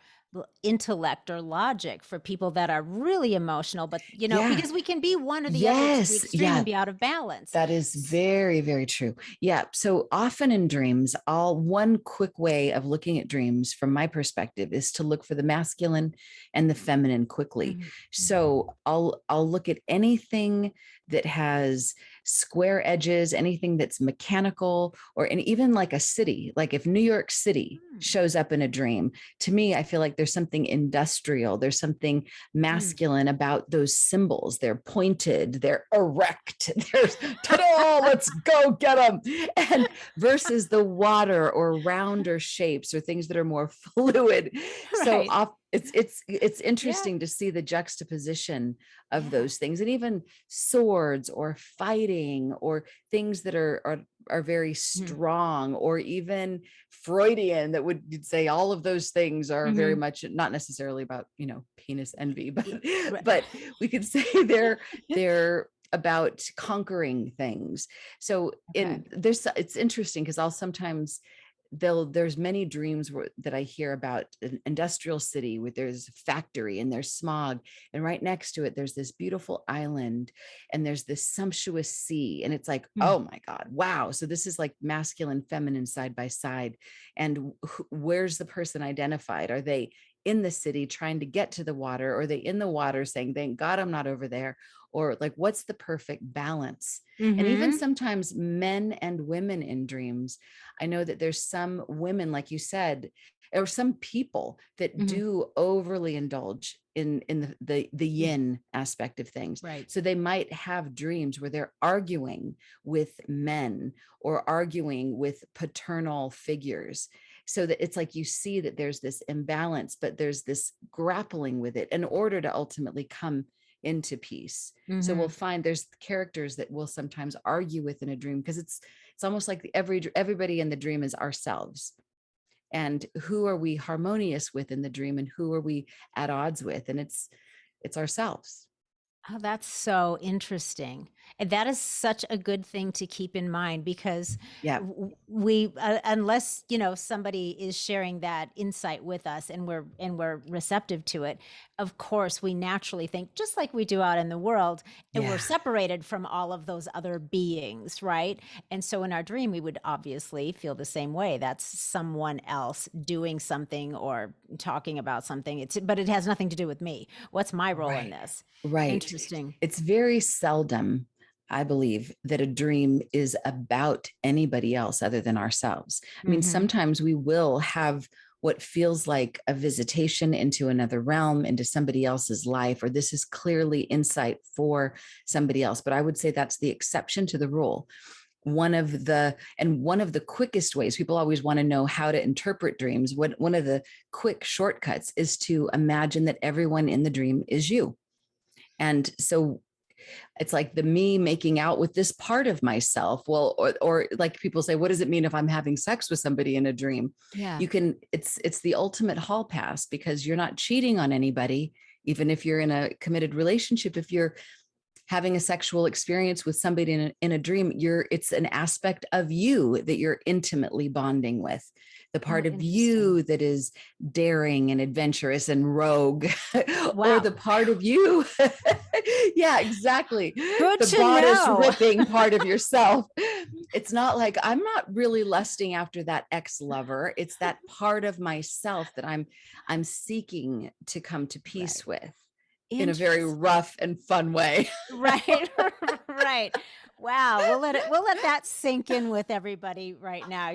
intellect or logic, for people that are really emotional, but Yeah. because we can be one or the other to the Yes. extreme Yeah. and be out of balance. That is very, very true. Yeah. So often in dreams, one quick way of looking at dreams from my perspective is to look for the masculine and the feminine quickly. Mhm. Mhm. So I'll look at anything that has square edges, anything that's mechanical, and even like a city, like if New York City Mm. shows up in a dream, to me, I feel like there's something industrial, there's something Mm. masculine about those symbols. They're pointed, they're erect, there's ta-da, let's go get them. And versus the water or rounder shapes or things that are more fluid. So Right. off, it's Yeah. interesting to see the juxtaposition of Yeah. those things, and even swords or fighting or things that are very Mhm. strong, or even Freudian, that would say all of those things are very Mhm. much not necessarily about penis envy, but Right. but we could say they're about conquering things. So Okay. it's interesting because I'll sometimes there's many dreams that I hear about an industrial city where there's a factory and there's smog, and right next to it there's this beautiful island and there's this sumptuous sea, and it's like, Mm. oh my god, wow. So this is like masculine feminine side by side, and where's the person identified? Are they in the city trying to get to the water, or are they in the water saying, thank god I'm not over there? Or like, what's the perfect balance? And even Mhm. sometimes men and women in dreams, I know that there's some women, like you said, or some people that Mhm. do overly indulge in the Mm. yin aspect of things. Right. So they might have dreams where they're arguing with men or arguing with paternal figures. So that it's like you see that there's this imbalance, but there's this grappling with it in order to ultimately come into peace. So we'll Mhm. find there's characters that we'll sometimes argue with in a dream, because it's almost like everybody in the dream is ourselves. And who are we harmonious with in the dream, and who are we at odds with? And it's ourselves. Oh, that's so interesting. And that is such a good thing to keep in mind, because Yeah. we unless, somebody is sharing that insight with us and we're receptive to it, of course, we naturally think just like we do out in the world, and we're Yeah. separated from all of those other beings, right? And so in our dream, we would obviously feel the same way. That's someone else doing something or talking about something. But it has nothing to do with me. What's my role in Right. this? Right. Interesting. It's very seldom, I believe, that a dream is about anybody else other than ourselves. I mean, Mhm. sometimes we will have what feels like a visitation into another realm, into somebody else's life, or this is clearly insight for somebody else. But I would say that's the exception to the rule. One of the quickest ways, people always want to know how to interpret dreams. One of the quick shortcuts is to imagine that everyone in the dream is you. And so it's like the me making out with this part of myself. Well, or like people say, what does it mean if I'm having sex with somebody in a dream? Yeah. It's the ultimate hall pass, because you're not cheating on anybody. Even if you're in a committed relationship, if you're having a sexual experience with somebody in a dream, it's an aspect of you that you're intimately bonding with, the Oh, part of interesting. you that is daring and adventurous and rogue, or Wow. the part of you Yeah, exactly. Good The to bodice know. ripping part of yourself. It's not like I'm not really lusting after that ex-lover. It's that part of myself that I'm seeking to come to peace with in a very Interesting. rough and fun way. Right. Right. Wow. We'll let that sink in with everybody right now.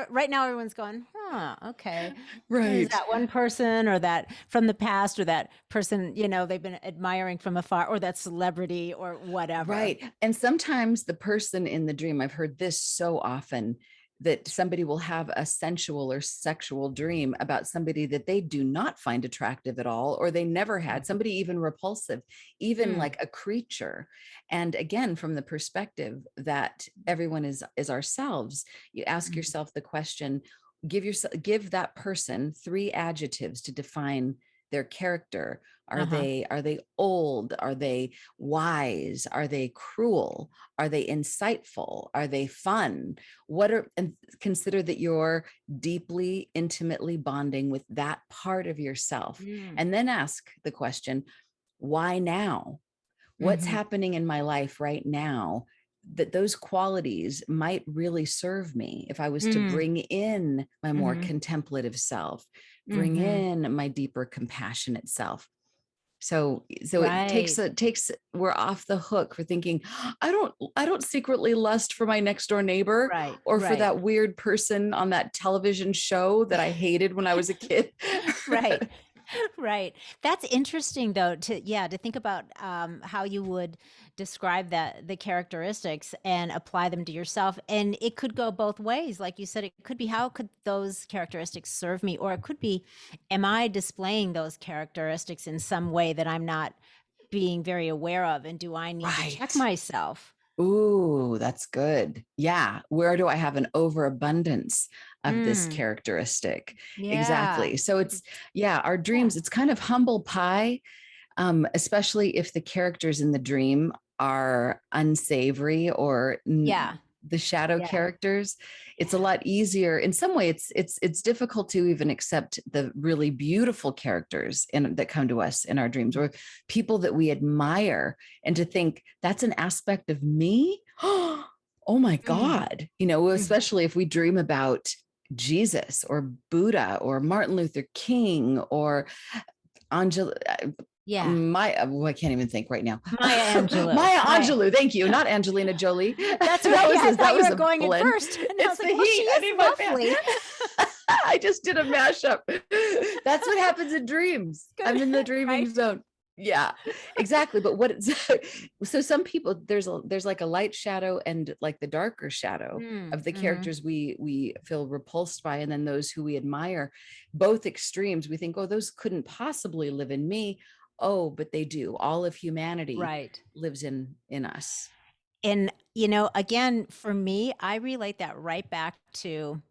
Right now everyone's going, huh, okay. Is Right. that one person or that from the past or that person, they've been admiring from afar or that celebrity or whatever. Right. And sometimes the person in the dream, I've heard this so often, that somebody will have a sensual or sexual dream about somebody that they do not find attractive at all, or they never had, somebody even repulsive, even like a creature. And again, from the perspective that everyone is ourselves, you ask yourself the question, give that person 3 adjectives to define their character. Are they old? Are they wise? Are they cruel? Are they insightful? Are they fun? And consider that you're deeply, intimately bonding with that part of yourself. And then ask the question, why now? What's happening in my life right now that those qualities might really serve me if I was to bring in my more contemplative self, bring in my deeper compassionate self. So it takes, we're off the hook for thinking, I don't secretly lust for my next door neighbor or for that weird person on that television show that I hated when I was a kid. Right. Right. That's interesting though, to think about how you would describe the characteristics and apply them to yourself. And it could go both ways. Like you said, it could be, how could those characteristics serve me? Or it could be, am I displaying those characteristics in some way that I'm not being very aware of? And do I need to check myself? Ooh, that's good. Yeah. Where do I have an overabundance of this characteristic? Yeah. Exactly. So it's, our dreams, it's kind of humble pie, especially if the characters in the dream are unsavory or the shadow characters. It's a lot easier. In some way, it's difficult to even accept the really beautiful characters that come to us in our dreams, or people that we admire, and to think that's an aspect of me. Oh my God. Especially if we dream about Jesus or Buddha or Martin Luther King or Angela. I can't even think right now. Maya Angelou. Maya Angelou. Thank you. Not Angelina Jolie. That's right. I thought you were going in first. And it's the heat. I need my I just did a mashup. That's what happens in dreams. I'm in the dreaming zone. Yeah, exactly. But so some people, there's like a light shadow and like the darker shadow of the characters we feel repulsed by, and then those who we admire. Both extremes, we think, oh, those couldn't possibly live in me. Oh, but they do. All of humanity lives in us. And again, for me, I relate that right back to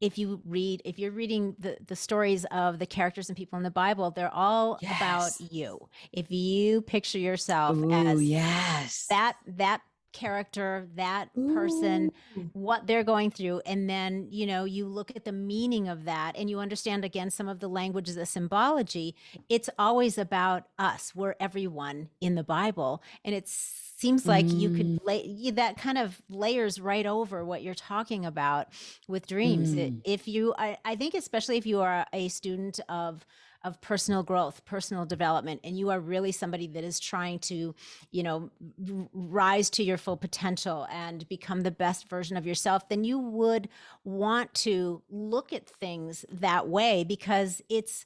if you're reading the stories of the characters and people in the Bible, they're all about you. If you picture yourself as that character, that person, what they're going through, and then you look at the meaning of that, and you understand again some of the language, the symbology. It's always about us. We're everyone in the Bible, and it seems like you could that kind of layers right over what you're talking about with dreams. I think especially if you are a student of personal growth, personal development, and you are really somebody that is trying to, rise to your full potential and become the best version of yourself, then you would want to look at things that way, because it's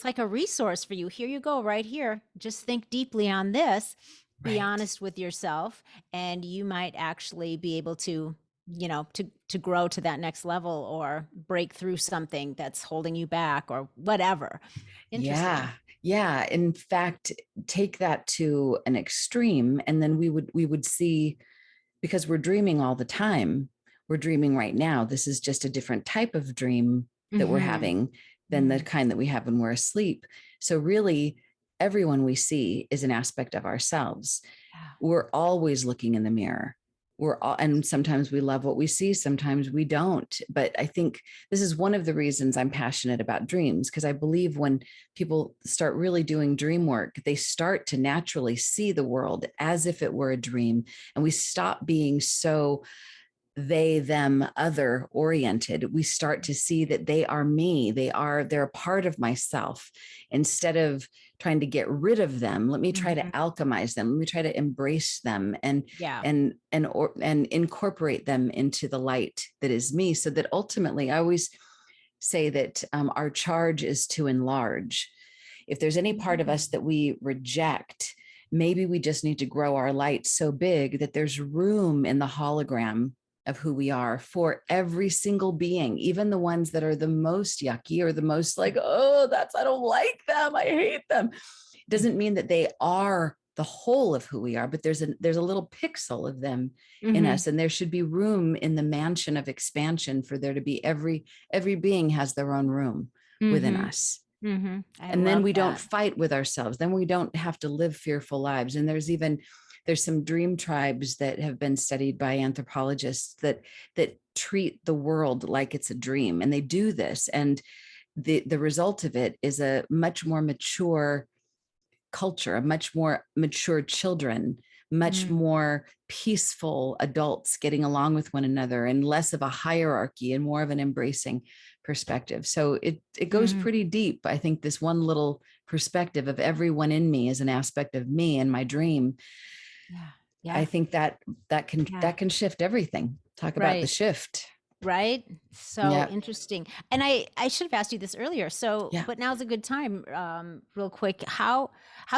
like a resource for you. Here you go, right here. Just think deeply on this. Be honest with yourself, and you might actually be able to to grow to that next level, or break through something that's holding you back, or whatever. Interesting. Yeah. In fact, take that to an extreme, and then we would see, because we're dreaming all the time, we're dreaming right now. This is just a different type of dream that we're having than the kind that we have when we're asleep. So really, everyone we see is an aspect of ourselves. We're always looking in the mirror. we're all, and sometimes we love what we see, sometimes we don't. But I think this is one of the reasons I'm passionate about dreams, because I believe when people start really doing dream work, they start to naturally see the world as if it were a dream. And we stop being so they, them, other oriented. We start to see that they are me. They're a part of myself. Instead of trying to get rid of them, let me try to alchemize them. Let me try to embrace them and incorporate them into the light that is me. So that ultimately, I always say that our charge is to enlarge. If there's any part of us that we reject, maybe we just need to grow our light so big that there's room in the hologram of who we are for every single being, even the ones that are the most yucky or the most like, oh, I don't like them, I hate them. It doesn't mean that they are the whole of who we are, but there's a little pixel of them in us. And there should be room in the mansion of expansion for there to be every being has their own room within us. And then we don't fight with ourselves. Then we don't have to live fearful lives. And there's some dream tribes that have been studied by anthropologists that treat the world like it's a dream. And they do this. And the result of it is a much more mature culture, a much more mature children, much more peaceful adults getting along with one another, and less of a hierarchy and more of an embracing perspective. So it goes pretty deep. I think this one little perspective of everyone in me is an aspect of me and my dream. I think that can shift everything. Talk about the shift. Right. So interesting. And I should have asked you this earlier. So, but now's a good time, real quick. How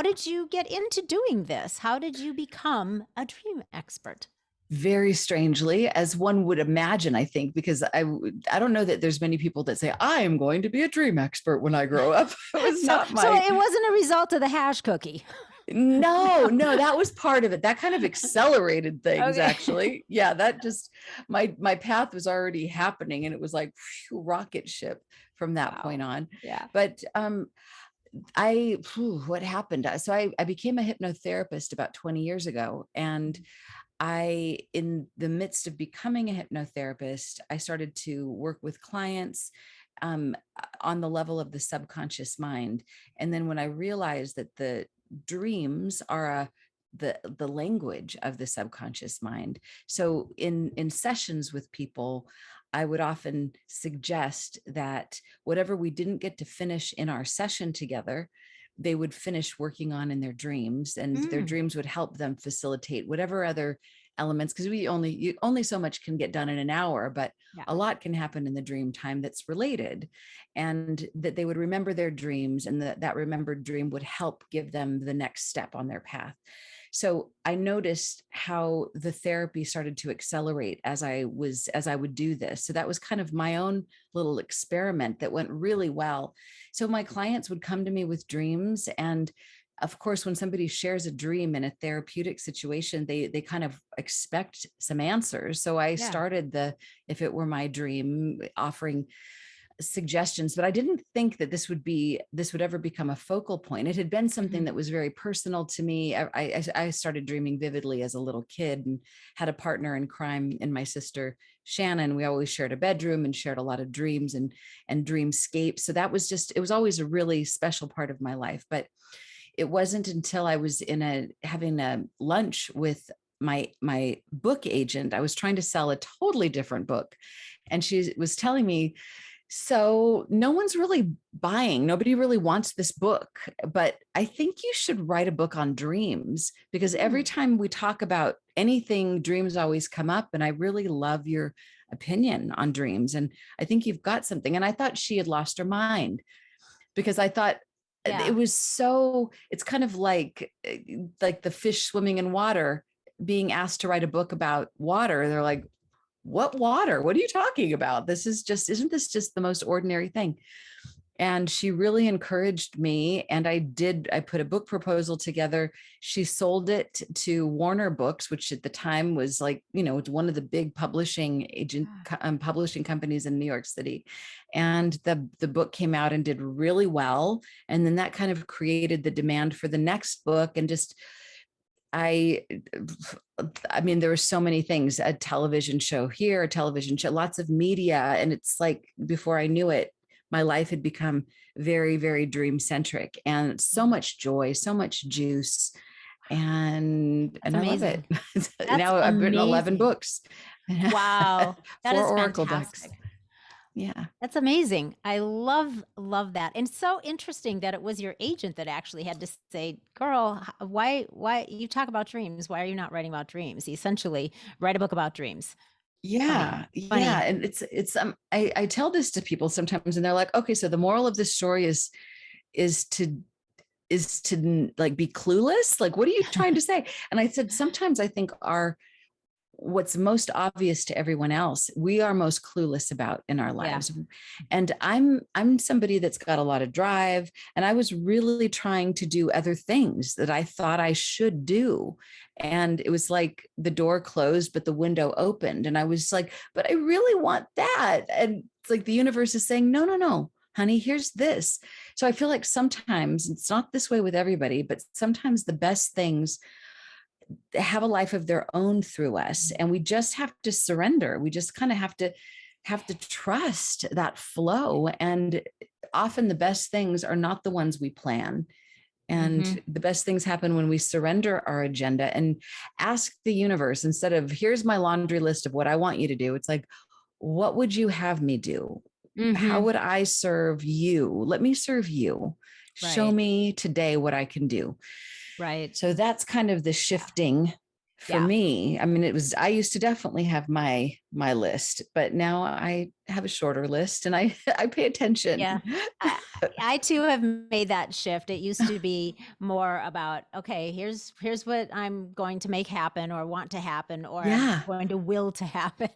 did you get into doing this? How did you become a dream expert? Very strangely, as one would imagine, I think, because I don't know that there's many people that say, I am going to be a dream expert when I grow up. It was so it wasn't a result of the hash cookie. No, that was part of it. That kind of accelerated things, actually. Yeah, that just, my path was already happening, and it was like rocket ship from that point on. Yeah. But what happened? So I became a hypnotherapist about 20 years ago. And in the midst of becoming a hypnotherapist, I started to work with clients on the level of the subconscious mind. And then when I realized that the dreams are the language of the subconscious mind. So in sessions with people, I would often suggest that whatever we didn't get to finish in our session together, they would finish working on in their dreams, and their dreams would help them facilitate whatever other elements, because only so much can get done in an hour, but a lot can happen in the dream time that's related, and that they would remember their dreams, and that remembered dream would help give them the next step on their path. So I noticed how the therapy started to accelerate as I would do this. So that was kind of my own little experiment that went really well. So my clients would come to me with dreams, and of course, when somebody shares a dream in a therapeutic situation, they kind of expect some answers. So I started if it were my dream, offering suggestions, but I didn't think that this would ever become a focal point. It had been something that was very personal to me. I started dreaming vividly as a little kid, and had a partner in crime in my sister Shannon. We always shared a bedroom and shared a lot of dreams and dreamscapes. So that was it was always a really special part of my life. But it wasn't until I was having a lunch with my book agent. I was trying to sell a totally different book, and she was telling me, so no one's really buying. Nobody really wants this book, but I think you should write a book on dreams, because every time we talk about anything, dreams always come up. And I really love your opinion on dreams. And I think you've got something. And I thought she had lost her mind, because I thought it was it's kind of like the fish swimming in water being asked to write a book about water. They're like, what water? What are you talking about? Isn't this just the most ordinary thing? And she really encouraged me. And I put a book proposal together. She sold it to Warner Books, which at the time was it's one of the big publishing companies in New York City. And the book came out and did really well. And then that kind of created the demand for the next book. And just I mean, there were so many things, a television show here, a television show, lots of media. And it's like, before I knew it, my life had become very, very dream centric, and so much joy, so much juice. And That's I love it. amazing. That's Now I've written 11 amazing. books, Wow. That 4 is Oracle decks. fantastic. Yeah. That's amazing. I love that. And so interesting that it was your agent that actually had to say, "Girl, why you talk about dreams? Why are you not writing about dreams?" Essentially, write a book about dreams. Funny. Yeah. Yeah. Funny. And I tell this to people sometimes, and they're like, okay, so the moral of this story is to like be clueless. Like, what are you trying to say? And I said, sometimes I think what's most obvious to everyone else, we are most clueless about in our lives. Yeah. And I'm somebody that's got a lot of drive, and I was really trying to do other things that I thought I should do. And it was like the door closed, but the window opened. And I was like, but I really want that. And it's like the universe is saying, no, no, no, honey, here's this. So I feel like sometimes it's not this way with everybody, but sometimes the best things have a life of their own through us, and we just have to surrender. We just kind of have to trust that flow. And often the best things are not the ones we plan. And the best things happen when we surrender our agenda and ask the universe, instead of, here's my laundry list of what I want you to do, it's like, what would you have me do? How would I serve you? Let me serve you. Show Right. me today what I can do. Right. So that's kind of the shifting for Yeah. me. I mean, I used to definitely have my list, but now I have a shorter list, and I pay attention. Yeah. I too have made that shift. It used to be more about, okay, here's what I'm going to make happen or want to happen, or Yeah. I'm going to will to happen,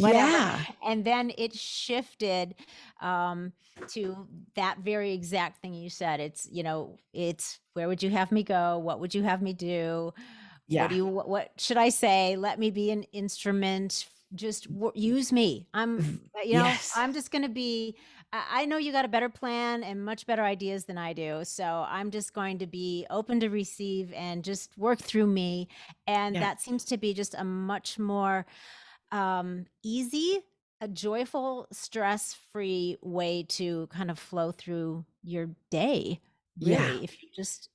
whatever. Yeah. And then it shifted to that very exact thing you said. It's, it's, where would you have me go? What would you have me do? Yeah. What should I say? Let me be an instrument. Just use me. Yes. I'm just going to be, I know you got a better plan and much better ideas than I do. So I'm just going to be open to receive and just work through me. And Yeah. that seems to be just a much more easy, a joyful, stress-free way to kind of flow through your day. Yeah. Really, if you just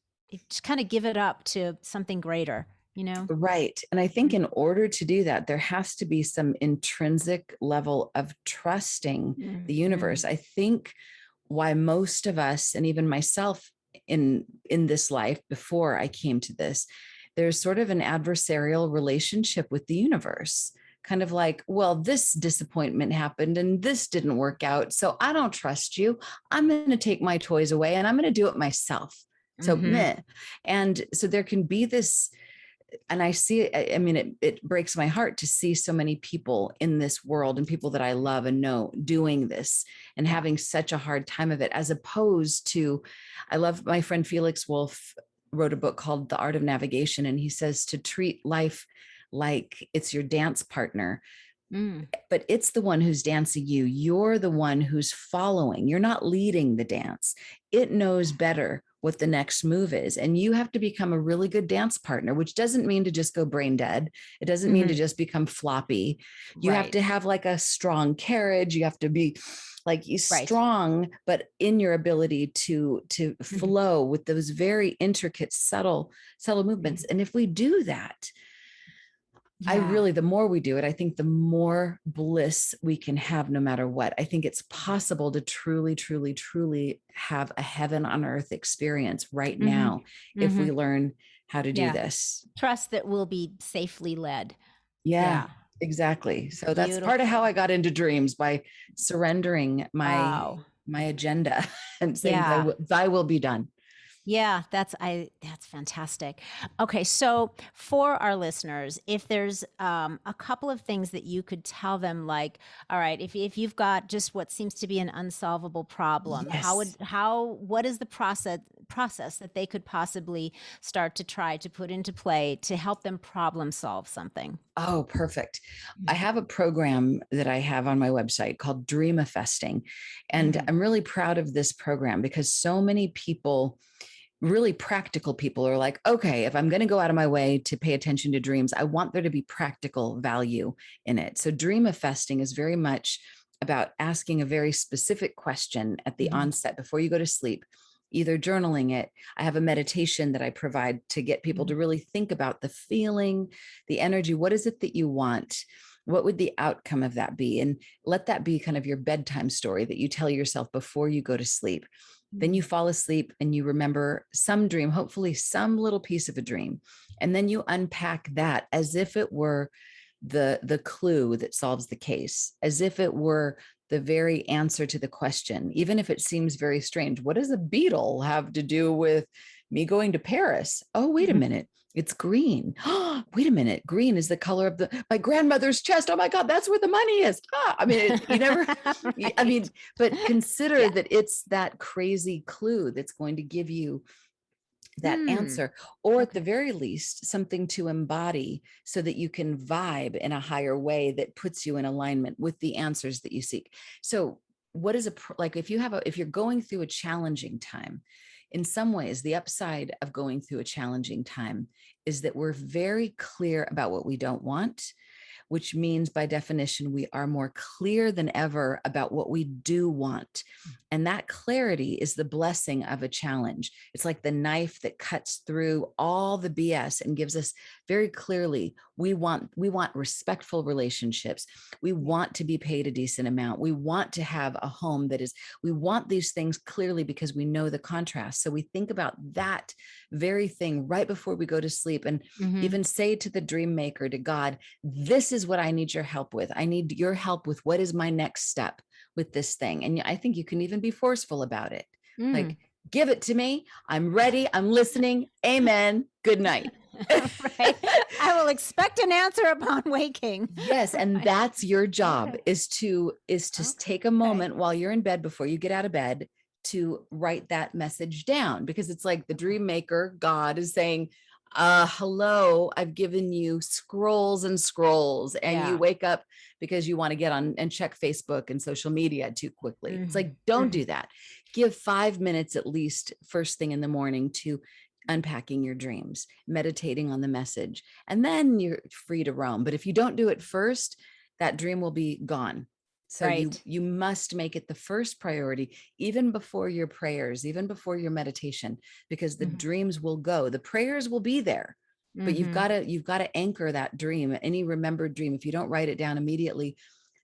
kind of give it up to something greater, Right. And I think in order to do that, there has to be some intrinsic level of trusting the universe. I think why most of us, and even myself in this life before I came to this, there's sort of an adversarial relationship with the universe. Kind of like, well, this disappointment happened and this didn't work out, so I don't trust you. I'm going to take my toys away and I'm going to do it myself. So meh. And so there can be this, and I see, I mean, it breaks my heart to see so many people in this world, and people that I love and know, doing this and having such a hard time of it, as opposed to, I love, my friend Felix Wolf wrote a book called The Art of Navigation. And he says to treat life like it's your dance partner, but it's the one who's dancing you. You're the one who's following. You're not leading the dance. It knows better what the next move is. And you have to become a really good dance partner, which doesn't mean to just go brain dead. It doesn't mean to just become floppy. You have to have like a strong carriage. You have to be like strong, but in your ability to flow with those very intricate, subtle movements. And if we do that, the more we do it, I think the more bliss we can have no matter what. I think it's possible to truly, truly, truly have a heaven on earth experience right now if we learn how to do this. Trust that we'll be safely led. Yeah, exactly. So that's part of how I got into dreams, by surrendering my agenda and saying, thy will be done. Yeah, that's fantastic. Okay, so for our listeners, if there's a couple of things that you could tell them, like, all right, if you've got just what seems to be an unsolvable problem, what is the process that they could possibly start to try to put into play to help them problem solve something? Oh, perfect. I have a program that I have on my website called Dreamifesting. And I'm really proud of this program because so many people really practical people are like, okay, if I'm going to go out of my way to pay attention to dreams, I want there to be practical value in it. So Dreamifesting is very much about asking a very specific question at the onset before you go to sleep, either journaling it. I have a meditation that I provide to get people to really think about the feeling, the energy. What is it that you want? What would the outcome of that be? And let that be kind of your bedtime story that you tell yourself before you go to sleep. Then you fall asleep and you remember some dream, hopefully some little piece of a dream. And then you unpack that as if it were the clue that solves the case, as if it were the very answer to the question, even if it seems very strange. What does a beetle have to do with me going to Paris? Oh, wait a minute. It's green. Wait a minute. Green is the color of my grandmother's chest. Oh my God, that's where the money is. I mean, you never, Right. I mean, but consider that it's that crazy clue that's going to give you that answer, or at the very least, something to embody so that you can vibe in a higher way that puts you in alignment with the answers that you seek. So what is like, if you're going through a challenging time, in some ways, the upside of going through a challenging time is that we're very clear about what we don't want, which means by definition, we are more clear than ever about what we do want. And that clarity is the blessing of a challenge. It's like the knife that cuts through all the BS and gives us very clearly, we want respectful relationships. We want to be paid a decent amount. We want to have a home we want these things clearly because we know the contrast. So we think about that very thing right before we go to sleep and even say to the dream maker, to God, this is what I need your help with. I need your help with what is my next step with this thing. And I think you can even be forceful about it. Like, give it to me. I'm ready. I'm listening. Amen. Good night. Right. I will expect an answer upon waking. Yes. And that's your job, is to take a moment while you're in bed, before you get out of bed, to write that message down, because it's like the dream maker, God, is saying, hello, I've given you scrolls and scrolls, and you wake up because you want to get on and check Facebook and social media too quickly. It's like, don't do that. Give 5 minutes at least first thing in the morning to unpacking your dreams, meditating on the message, and then you're free to roam. But if you don't do it first, that dream will be gone. So you must make it the first priority, even before your prayers, even before your meditation, because the dreams will go. The prayers will be there, but you've got to anchor that dream, any remembered dream. If you don't write it down immediately,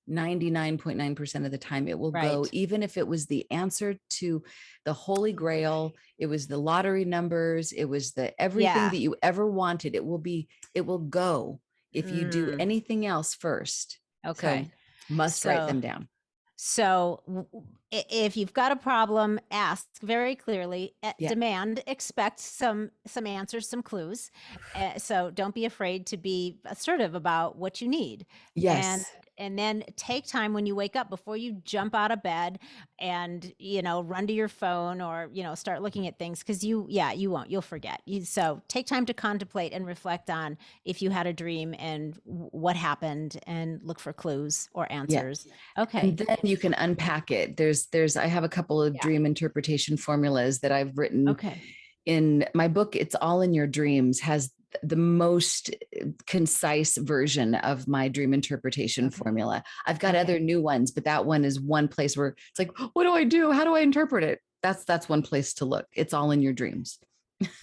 99.9% of the time it will go, even if it was the answer to the Holy Grail, it was the lottery numbers, it was the everything that you ever wanted. It will go if you do anything else first. Okay. So must write them down. So if you've got a problem, ask very clearly, demand, expect some answers, some clues. So don't be afraid to be assertive about what you need. Yes. And then take time when you wake up, before you jump out of bed and, run to your phone or, start looking at things, because you'll forget. So take time to contemplate and reflect on if you had a dream and what happened, and look for clues or answers. Yeah. Okay. And then you can unpack it. I have a couple of dream interpretation formulas that I've written in my book. It's All in Your Dreams, has the most concise version of my dream interpretation formula. I've got other new ones, but that one is one place where it's like, what do I do? How do I interpret it? That's one place to look. It's All in Your Dreams.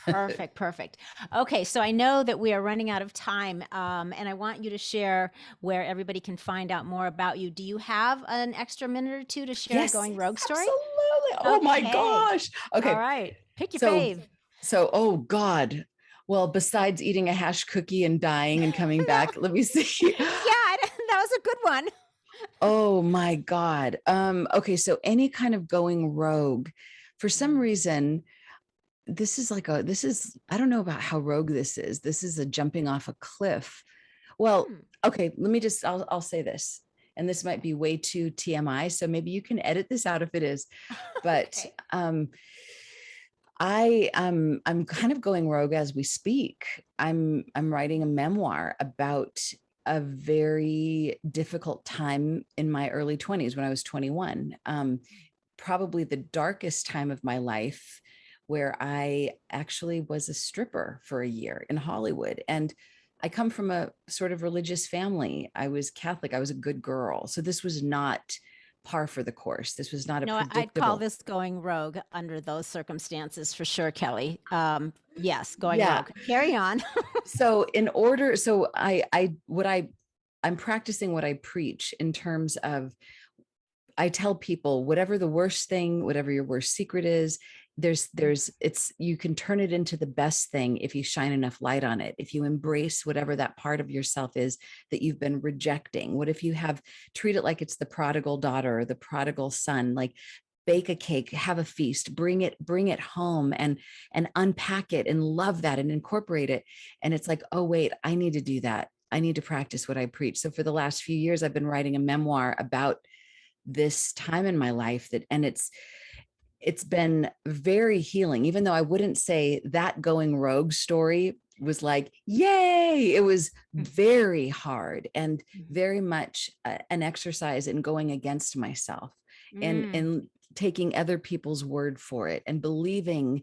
Perfect. Okay. So I know that we are running out of time, and I want you to share where everybody can find out more about you. Do you have an extra minute or two to share a going rogue story? Absolutely. Oh my gosh. Okay. All right. Pick your fave. So, oh God. Well, besides eating a hash cookie and dying and coming back, let me see. Yeah, that was a good one. Oh my God. Okay. So any kind of going rogue, for some reason, I don't know about how rogue this is. This is a jumping off a cliff. Well, okay, I'll say this, and this might be way too TMI, so maybe you can edit this out if it is, but I'm kind of going rogue as we speak. I'm writing a memoir about a very difficult time in my early 20s when I was 21. Probably the darkest time of my life where I actually was a stripper for a year in Hollywood. And I come from a sort of religious family. I was Catholic. I was a good girl. So this was not par for the course. This was not a No, I'd call predictable. this going rogue under those circumstances for sure, Kelly. Yes, going Yeah. rogue. Carry on. So in order, so I'm practicing what I preach in terms of, I tell people whatever the worst thing, whatever your worst secret is, you can turn it into the best thing if you shine enough light on it. If you embrace whatever that part of yourself is that you've been rejecting. What if you treat it like it's the prodigal daughter or the prodigal son, like bake a cake, have a feast, bring it home and unpack it and love that and incorporate it. And it's like, oh, wait, I need to do that. I need to practice what I preach. So for the last few years, I've been writing a memoir about this time in my life and it's been very healing, even though I wouldn't say that going rogue story was like, yay. It was very hard and very much an exercise in going against myself and taking other people's word for it and believing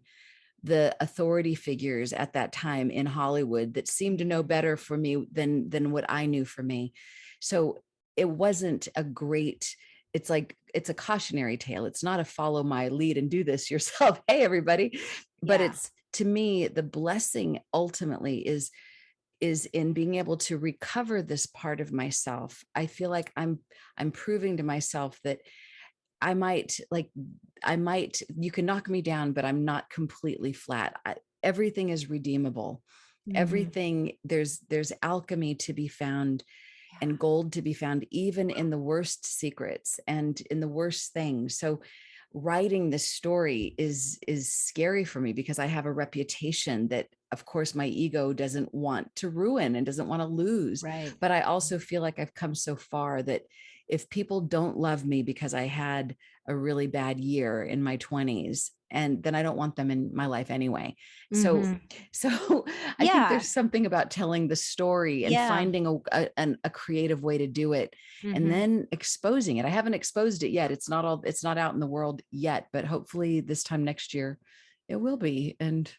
the authority figures at that time in Hollywood that seemed to know better for me than what I knew for me. So it wasn't a great, it's like, it's a cautionary tale. It's not a follow my lead and do this yourself. Hey, everybody. But Yeah. it's, to me, the blessing ultimately is in being able to recover this part of myself. I feel like I'm proving to myself that I might, you can knock me down, but I'm not completely flat. Everything is redeemable. Everything, there's alchemy to be found and gold to be found, even in the worst secrets and in the worst things. So writing this story is scary for me because I have a reputation that, of course, my ego doesn't want to ruin and doesn't want to lose. Right. But I also feel like I've come so far that if people don't love me because I had a really bad year in my 20s, and then I don't want them in my life anyway. So I think there's something about telling the story and finding a creative way to do it and then exposing it. I haven't exposed it yet. It's not out in the world yet, but hopefully this time next year it will be. And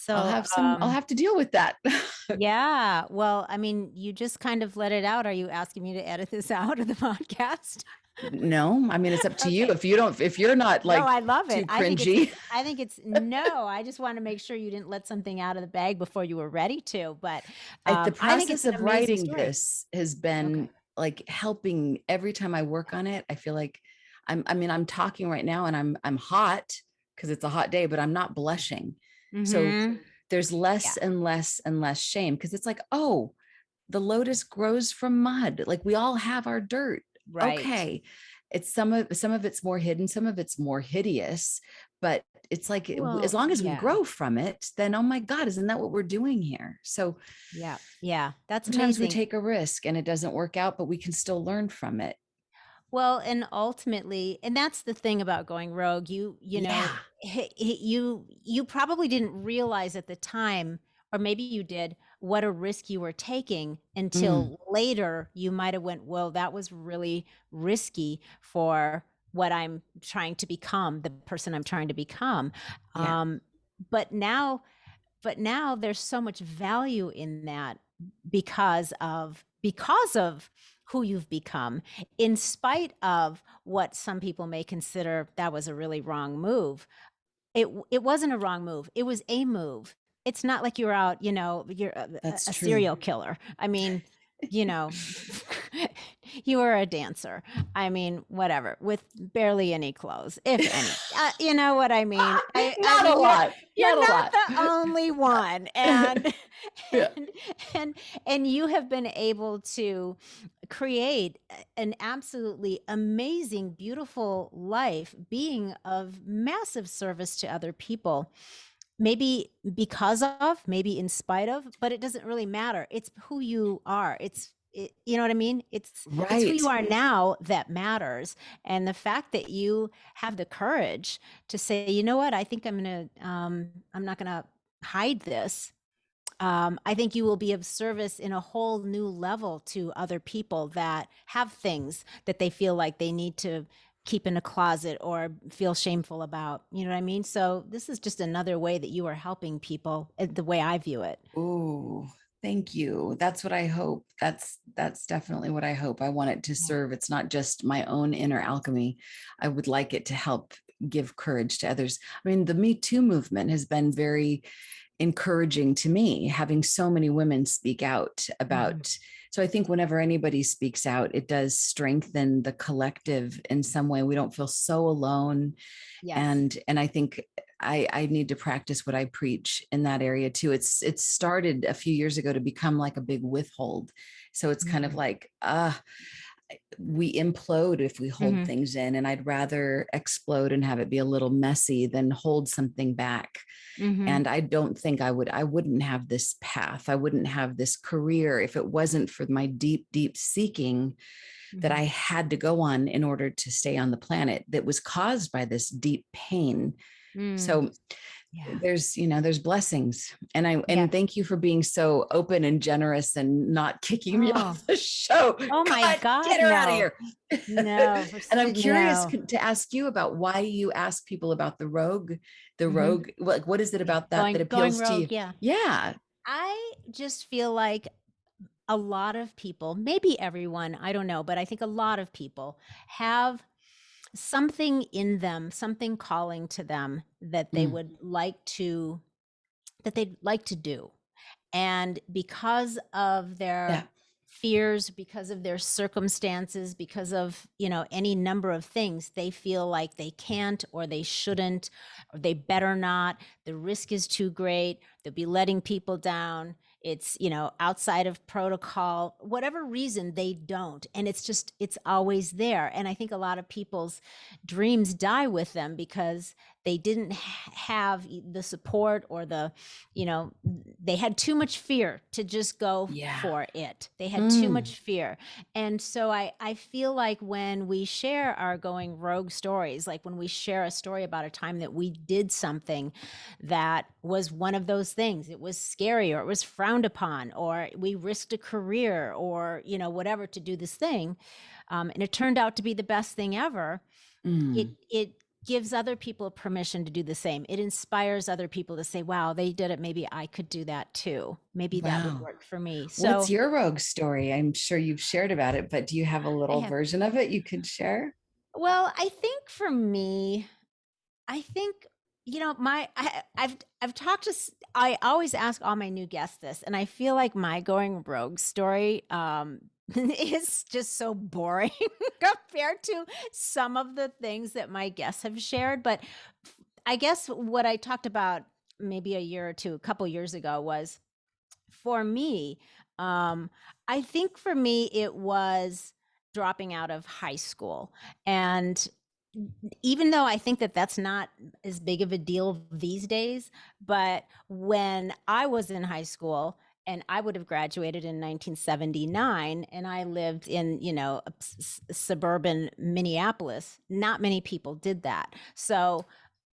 So I'll have to deal with that. yeah. Well, I mean, you just kind of let it out. Are you asking me to edit this out of the podcast? No, I mean, it's up to you. Okay. If you're not like, No, I love too it. cringy. I think it's no, I just want to make sure you didn't let something out of the bag before you were ready to, but The I think it's process an of amazing writing story. this has Okay. been like helping every time I work on it. I feel like I'm talking right now and I'm hot because it's a hot day, but I'm not blushing. So there's Yeah. less and less and less shame because it's like, oh, the lotus grows from mud. Like we all have our dirt. Right. Okay. It's some of it's more hidden, some of it's more hideous, but it's like, as Well, long as we yeah. grow from it, then, oh my God, isn't that what we're doing here? So Yeah. Yeah. That's sometimes we amazing. take a risk and it doesn't work out, but we can still learn from it. Well, and ultimately, and that's the thing about going rogue. You know, Yeah. you probably didn't realize at the time, or maybe you did, what a risk you were taking Mm, until later you might have went, well, that was really risky for what I'm trying to become, the person I'm trying to become. yeah. But now there's so much value in that because of who you've become, in spite of what some people may consider that was a really wrong move. It wasn't a wrong move. It was a move. It's not like you're out, you're That's a true. serial killer. I mean, you know, you were a dancer. I mean, whatever, with barely any clothes, if any. You know what I mean? I Not a mean, lot. you're Not a not lot. the only one, and Yeah. and and you have been able to create an absolutely amazing, beautiful life, being of massive service to other people. Maybe because of, maybe in spite of, but it doesn't really matter. It's who you are. You know what I mean? It's who you Right. are now that matters. And the fact that you have the courage to say, you know what, I think I'm not gonna hide this. I think you will be of service in a whole new level to other people that have things that they feel like they need to keep in a closet or feel shameful about. You know what I mean? So this is just another way that you are helping people, the way I view it. Oh, thank you. That's what I hope. That's definitely what I hope. I want it to Yeah. serve. It's not just my own inner alchemy. I would like it to help give courage to others. I mean, the Me Too movement has been very encouraging to me, having so many women speak out Mhm. about. So I think whenever anybody speaks out, it does strengthen the collective in some way. We don't feel so alone. Yes. And I think I need to practice what I preach in that area too. It's started a few years ago to become like a big withhold. So it's kind of Mhm. like, we implode if we hold Mhm. things in, and I'd rather explode and have it be a little messy than hold something back. Mhm. And I don't think I wouldn't have this path. I wouldn't have this career if it wasn't for my deep, deep seeking that I Mhm. had to go on in order to stay on the planet, that was caused by this deep pain. Mm. So Yeah. there's blessings. And Yes. thank you for being so open and generous and not kicking me Oh. off the show. Oh my God, God, get her out of no. here. No. And I'm curious No. to ask you about why you ask people about the Mhm. rogue, like what is it about that Going appeals to rogue, you? yeah. Yeah. I just feel like a lot of people, maybe everyone, I don't know, but I think a lot of people have something in them, something calling to them that they Mm, would like to that they'd like to do. And because of yeah. their fears, because of their circumstances, because of, any number of things, they feel like they can't or they shouldn't or they better not. The risk is too great. They'll be letting people down. It's, outside of protocol, whatever reason they don't. And it's always there. And I think a lot of people's dreams die with them because they didn't have the support or they had too much fear to just go Yeah. for it. They had too Mm, much fear. And so I feel like when we share our going rogue stories, like when we share a story about a time that we did something that was one of those things, it was scary or it was frowned upon, or we risked a career or, whatever to do this thing. And it turned out to be the best thing ever. It, mm. it, gives other people permission to do the same. It inspires other people to say, wow, they did it. Maybe I could do that too. Maybe that would Wow. work for me. What's So your rogue story? I'm sure you've shared about it, but do you have a I little have, version of it you could share? well, I think for me, I think, I've talked to, I always ask all my new guests this, and I feel like my going rogue story, is just so boring compared to some of the things that my guests have shared. But I guess what I talked about maybe a couple years ago was for me, um, I think for me, it was dropping out of high school. And even though I think that that's not as big of a deal these days, but when I was in high school, and I would have graduated in 1979, and I lived in, suburban Minneapolis, not many people did that. So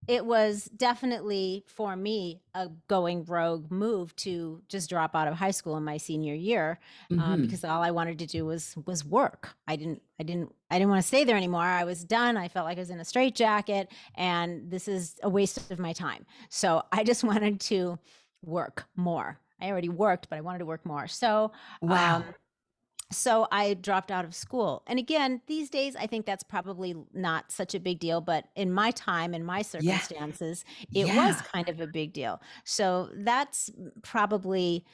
it was definitely for me a going rogue move to just drop out of high school in my senior year, Hmm. because all I wanted to do was work. I didn't want to stay there anymore. I was done. I felt like I was in a straitjacket, and this is a waste of my time. So I just wanted to work more. I already worked, but I wanted to work more. Wow. So I dropped out of school. And again, these days, I think that's probably not such a big deal. But in my time, in my Yeah. circumstances, it was Yeah. kind of a big deal. So that's probably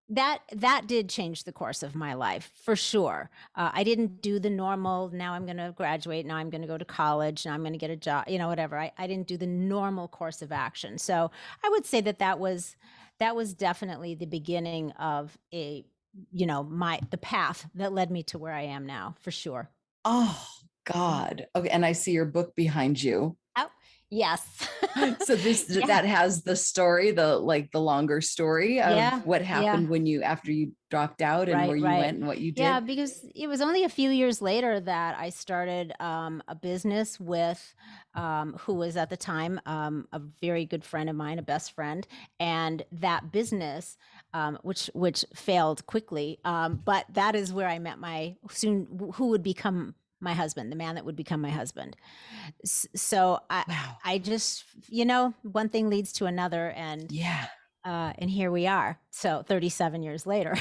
that did change the course of my life for sure. I didn't do the normal, now I'm going to graduate, now I'm going to go to college, now I'm going to get a job, whatever. I didn't do the normal course of action. So I would say that was definitely the beginning of the path that led me to where I am now, for sure. Oh, God. Okay. And I see your book behind you. Oh, yes. So this Yeah. that has the story, the longer story of Yeah. what Yeah. happened when you after you dropped out and where Right, you right. went and what you Yeah, did. because it was only a few years later that I started a business with who was at the time a very good friend of mine, a best friend, and that business, which failed quickly, but that is where I met my soon who would become my husband, the man that would become my husband. So Wow. I just, one thing leads to another, and Yeah. and here we are. So 37 years later.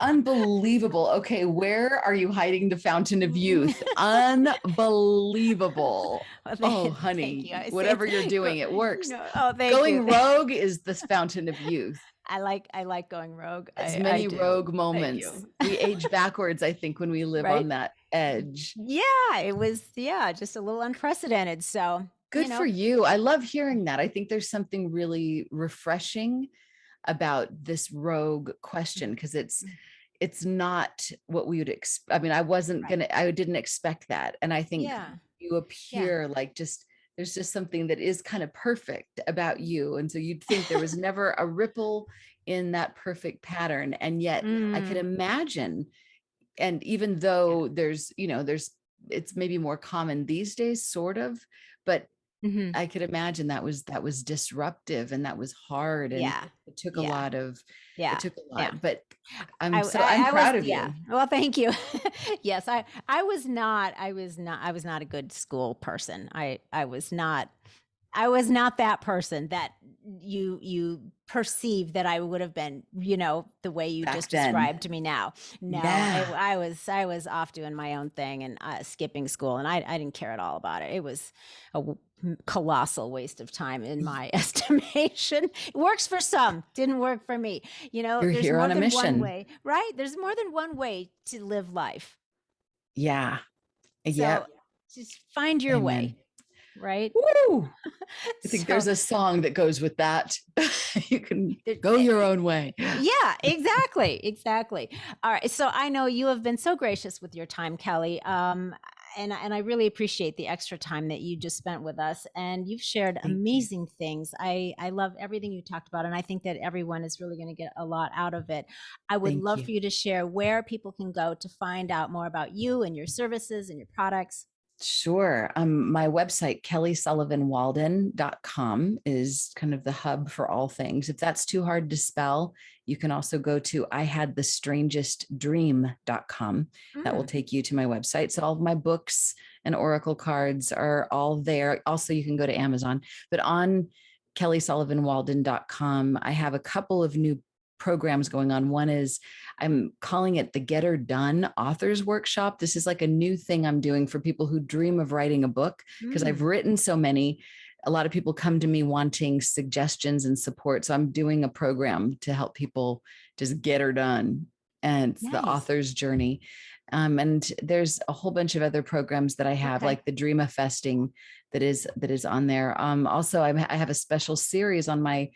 Unbelievable. Okay, where are you hiding the fountain of youth? Unbelievable. Well, Oh, thank you. honey, I say whatever you're doing, it works. oh, thank you. Going rogue is the fountain of youth. I like going rogue. As I many do. rogue Thank moments. you. We age backwards, I think, when we live Right? on that edge. Yeah, it was, just a little unprecedented. So, Good for you. I love hearing that. I think there's something really refreshing about this rogue question, because it's not what we would expect. I mean, I didn't expect that. And I think you appear like there's just something that is kind of perfect about you. And so you'd think there was never a ripple in that perfect pattern. And yet I could imagine, and even though it's maybe more common these days, sort of, but I could imagine that was disruptive, and that was hard, and it took a lot, but I'm proud of you. Well, thank you. Yes, I was not a good school person. I was not that person that you perceive that I would have been, the way you Back just then. described to me now. No, Yeah. I was off doing my own thing and skipping school, and I didn't care at all about it. It was a colossal waste of time in my estimation. It works for some, didn't work for me. You're there's here more on a than mission. one way, right? There's more than one way to live life. Yeah. So just find your way. Right? Woo! I think there's a song that goes with that. You can go your own way. Yeah, exactly. All right. So I know you have been so gracious with your time, Kelly. And I really appreciate the extra time that you just spent with us, and you've shared amazing things. I love everything you talked about, and I think that everyone is really going to get a lot out of it. I would love for you to share where people can go to find out more about you and your services and your products. Sure. My website, kellysullivanwalden.com, is kind of the hub for all things. If that's too hard to spell, you can also go to ihadthestrangestdream.com. That will take you to my website. So all of my books and oracle cards are all there. Also, you can go to Amazon, but on kellysullivanwalden.com, I have a couple of new programs going on. One is, I'm calling it the Get Her Done Authors Workshop. This is like a new thing I'm doing for people who dream of writing a book, because I've written so many. A lot of people come to me wanting suggestions and support. So I'm doing a program to help people just get her done. And it's the author's journey. And there's a whole bunch of other programs that I have, like the Dreamifesting that is on there. Also, I have a special series on my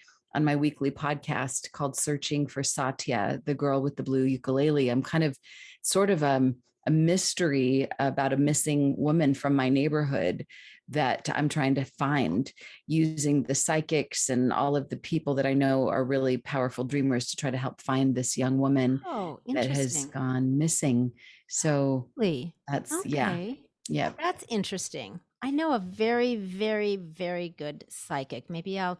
weekly podcast called Searching for Satya, the girl with the blue ukulele. I'm kind of sort of a mystery about a missing woman from my neighborhood that I'm trying to find, using the psychics and all of the people that I know are really powerful dreamers to try to help find this young woman that has gone missing. So that's, yeah. That's interesting. I know a very, very, very good psychic. Maybe I'll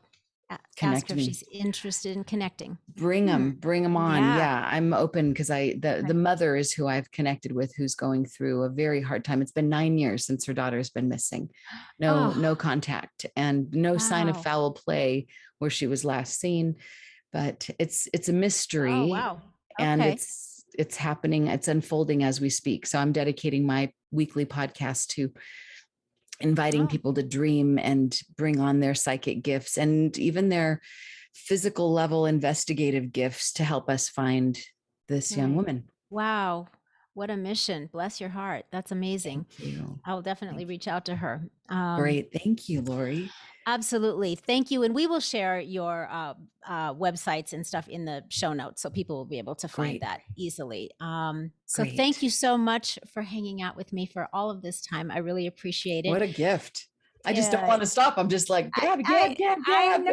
ask her if she's interested in connecting. Bring them on. Yeah, I'm open, because the mother is who I've connected with, who's going through a very hard time. It's been 9 years since her daughter's been missing. No contact, and no sign of foul play where she was last seen. But it's a mystery. Oh, wow. And it's happening. It's unfolding as we speak. So I'm dedicating my weekly podcast to inviting people to dream and bring on their psychic gifts and even their physical level investigative gifts to help us find this young woman. Wow. What a mission. Bless your heart. That's amazing. Thank you. I will definitely reach out to her. Great. Thank you, Loree. Absolutely. Thank you. And we will share your websites and stuff in the show notes, so people will be able to find that easily. So thank you so much for hanging out with me for all of this time. I really appreciate it. What a gift. I just don't want to stop. I'm just like, gab. I know.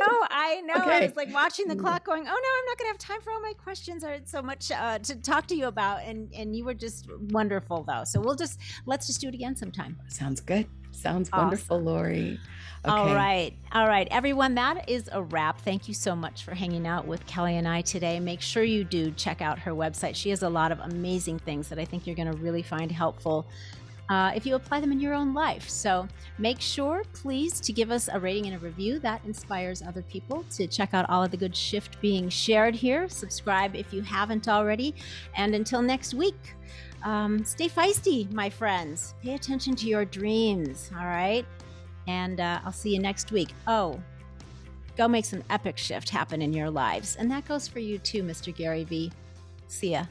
Okay. I was like watching the clock going, oh no, I'm not going to have time for all my questions. I had so much to talk to you about. And you were just wonderful though. So let's just do it again sometime. Sounds good. Sounds wonderful, Awesome. Loree. All Okay. right. All right, everyone, that is a wrap. Thank you so much for hanging out with Kelly and I today. Make sure you do check out her website. She has a lot of amazing things that I think you're going to really find helpful if you apply them in your own life. So make sure, please, to give us a rating and a review. That inspires other people to check out all of the good shift being shared here. Subscribe if you haven't already. And until next week, stay feisty, my friends. Pay attention to your dreams, all right? And I'll see you next week. Oh, go make some epic shift happen in your lives. And that goes for you too, Mr. Gary Vee. See ya.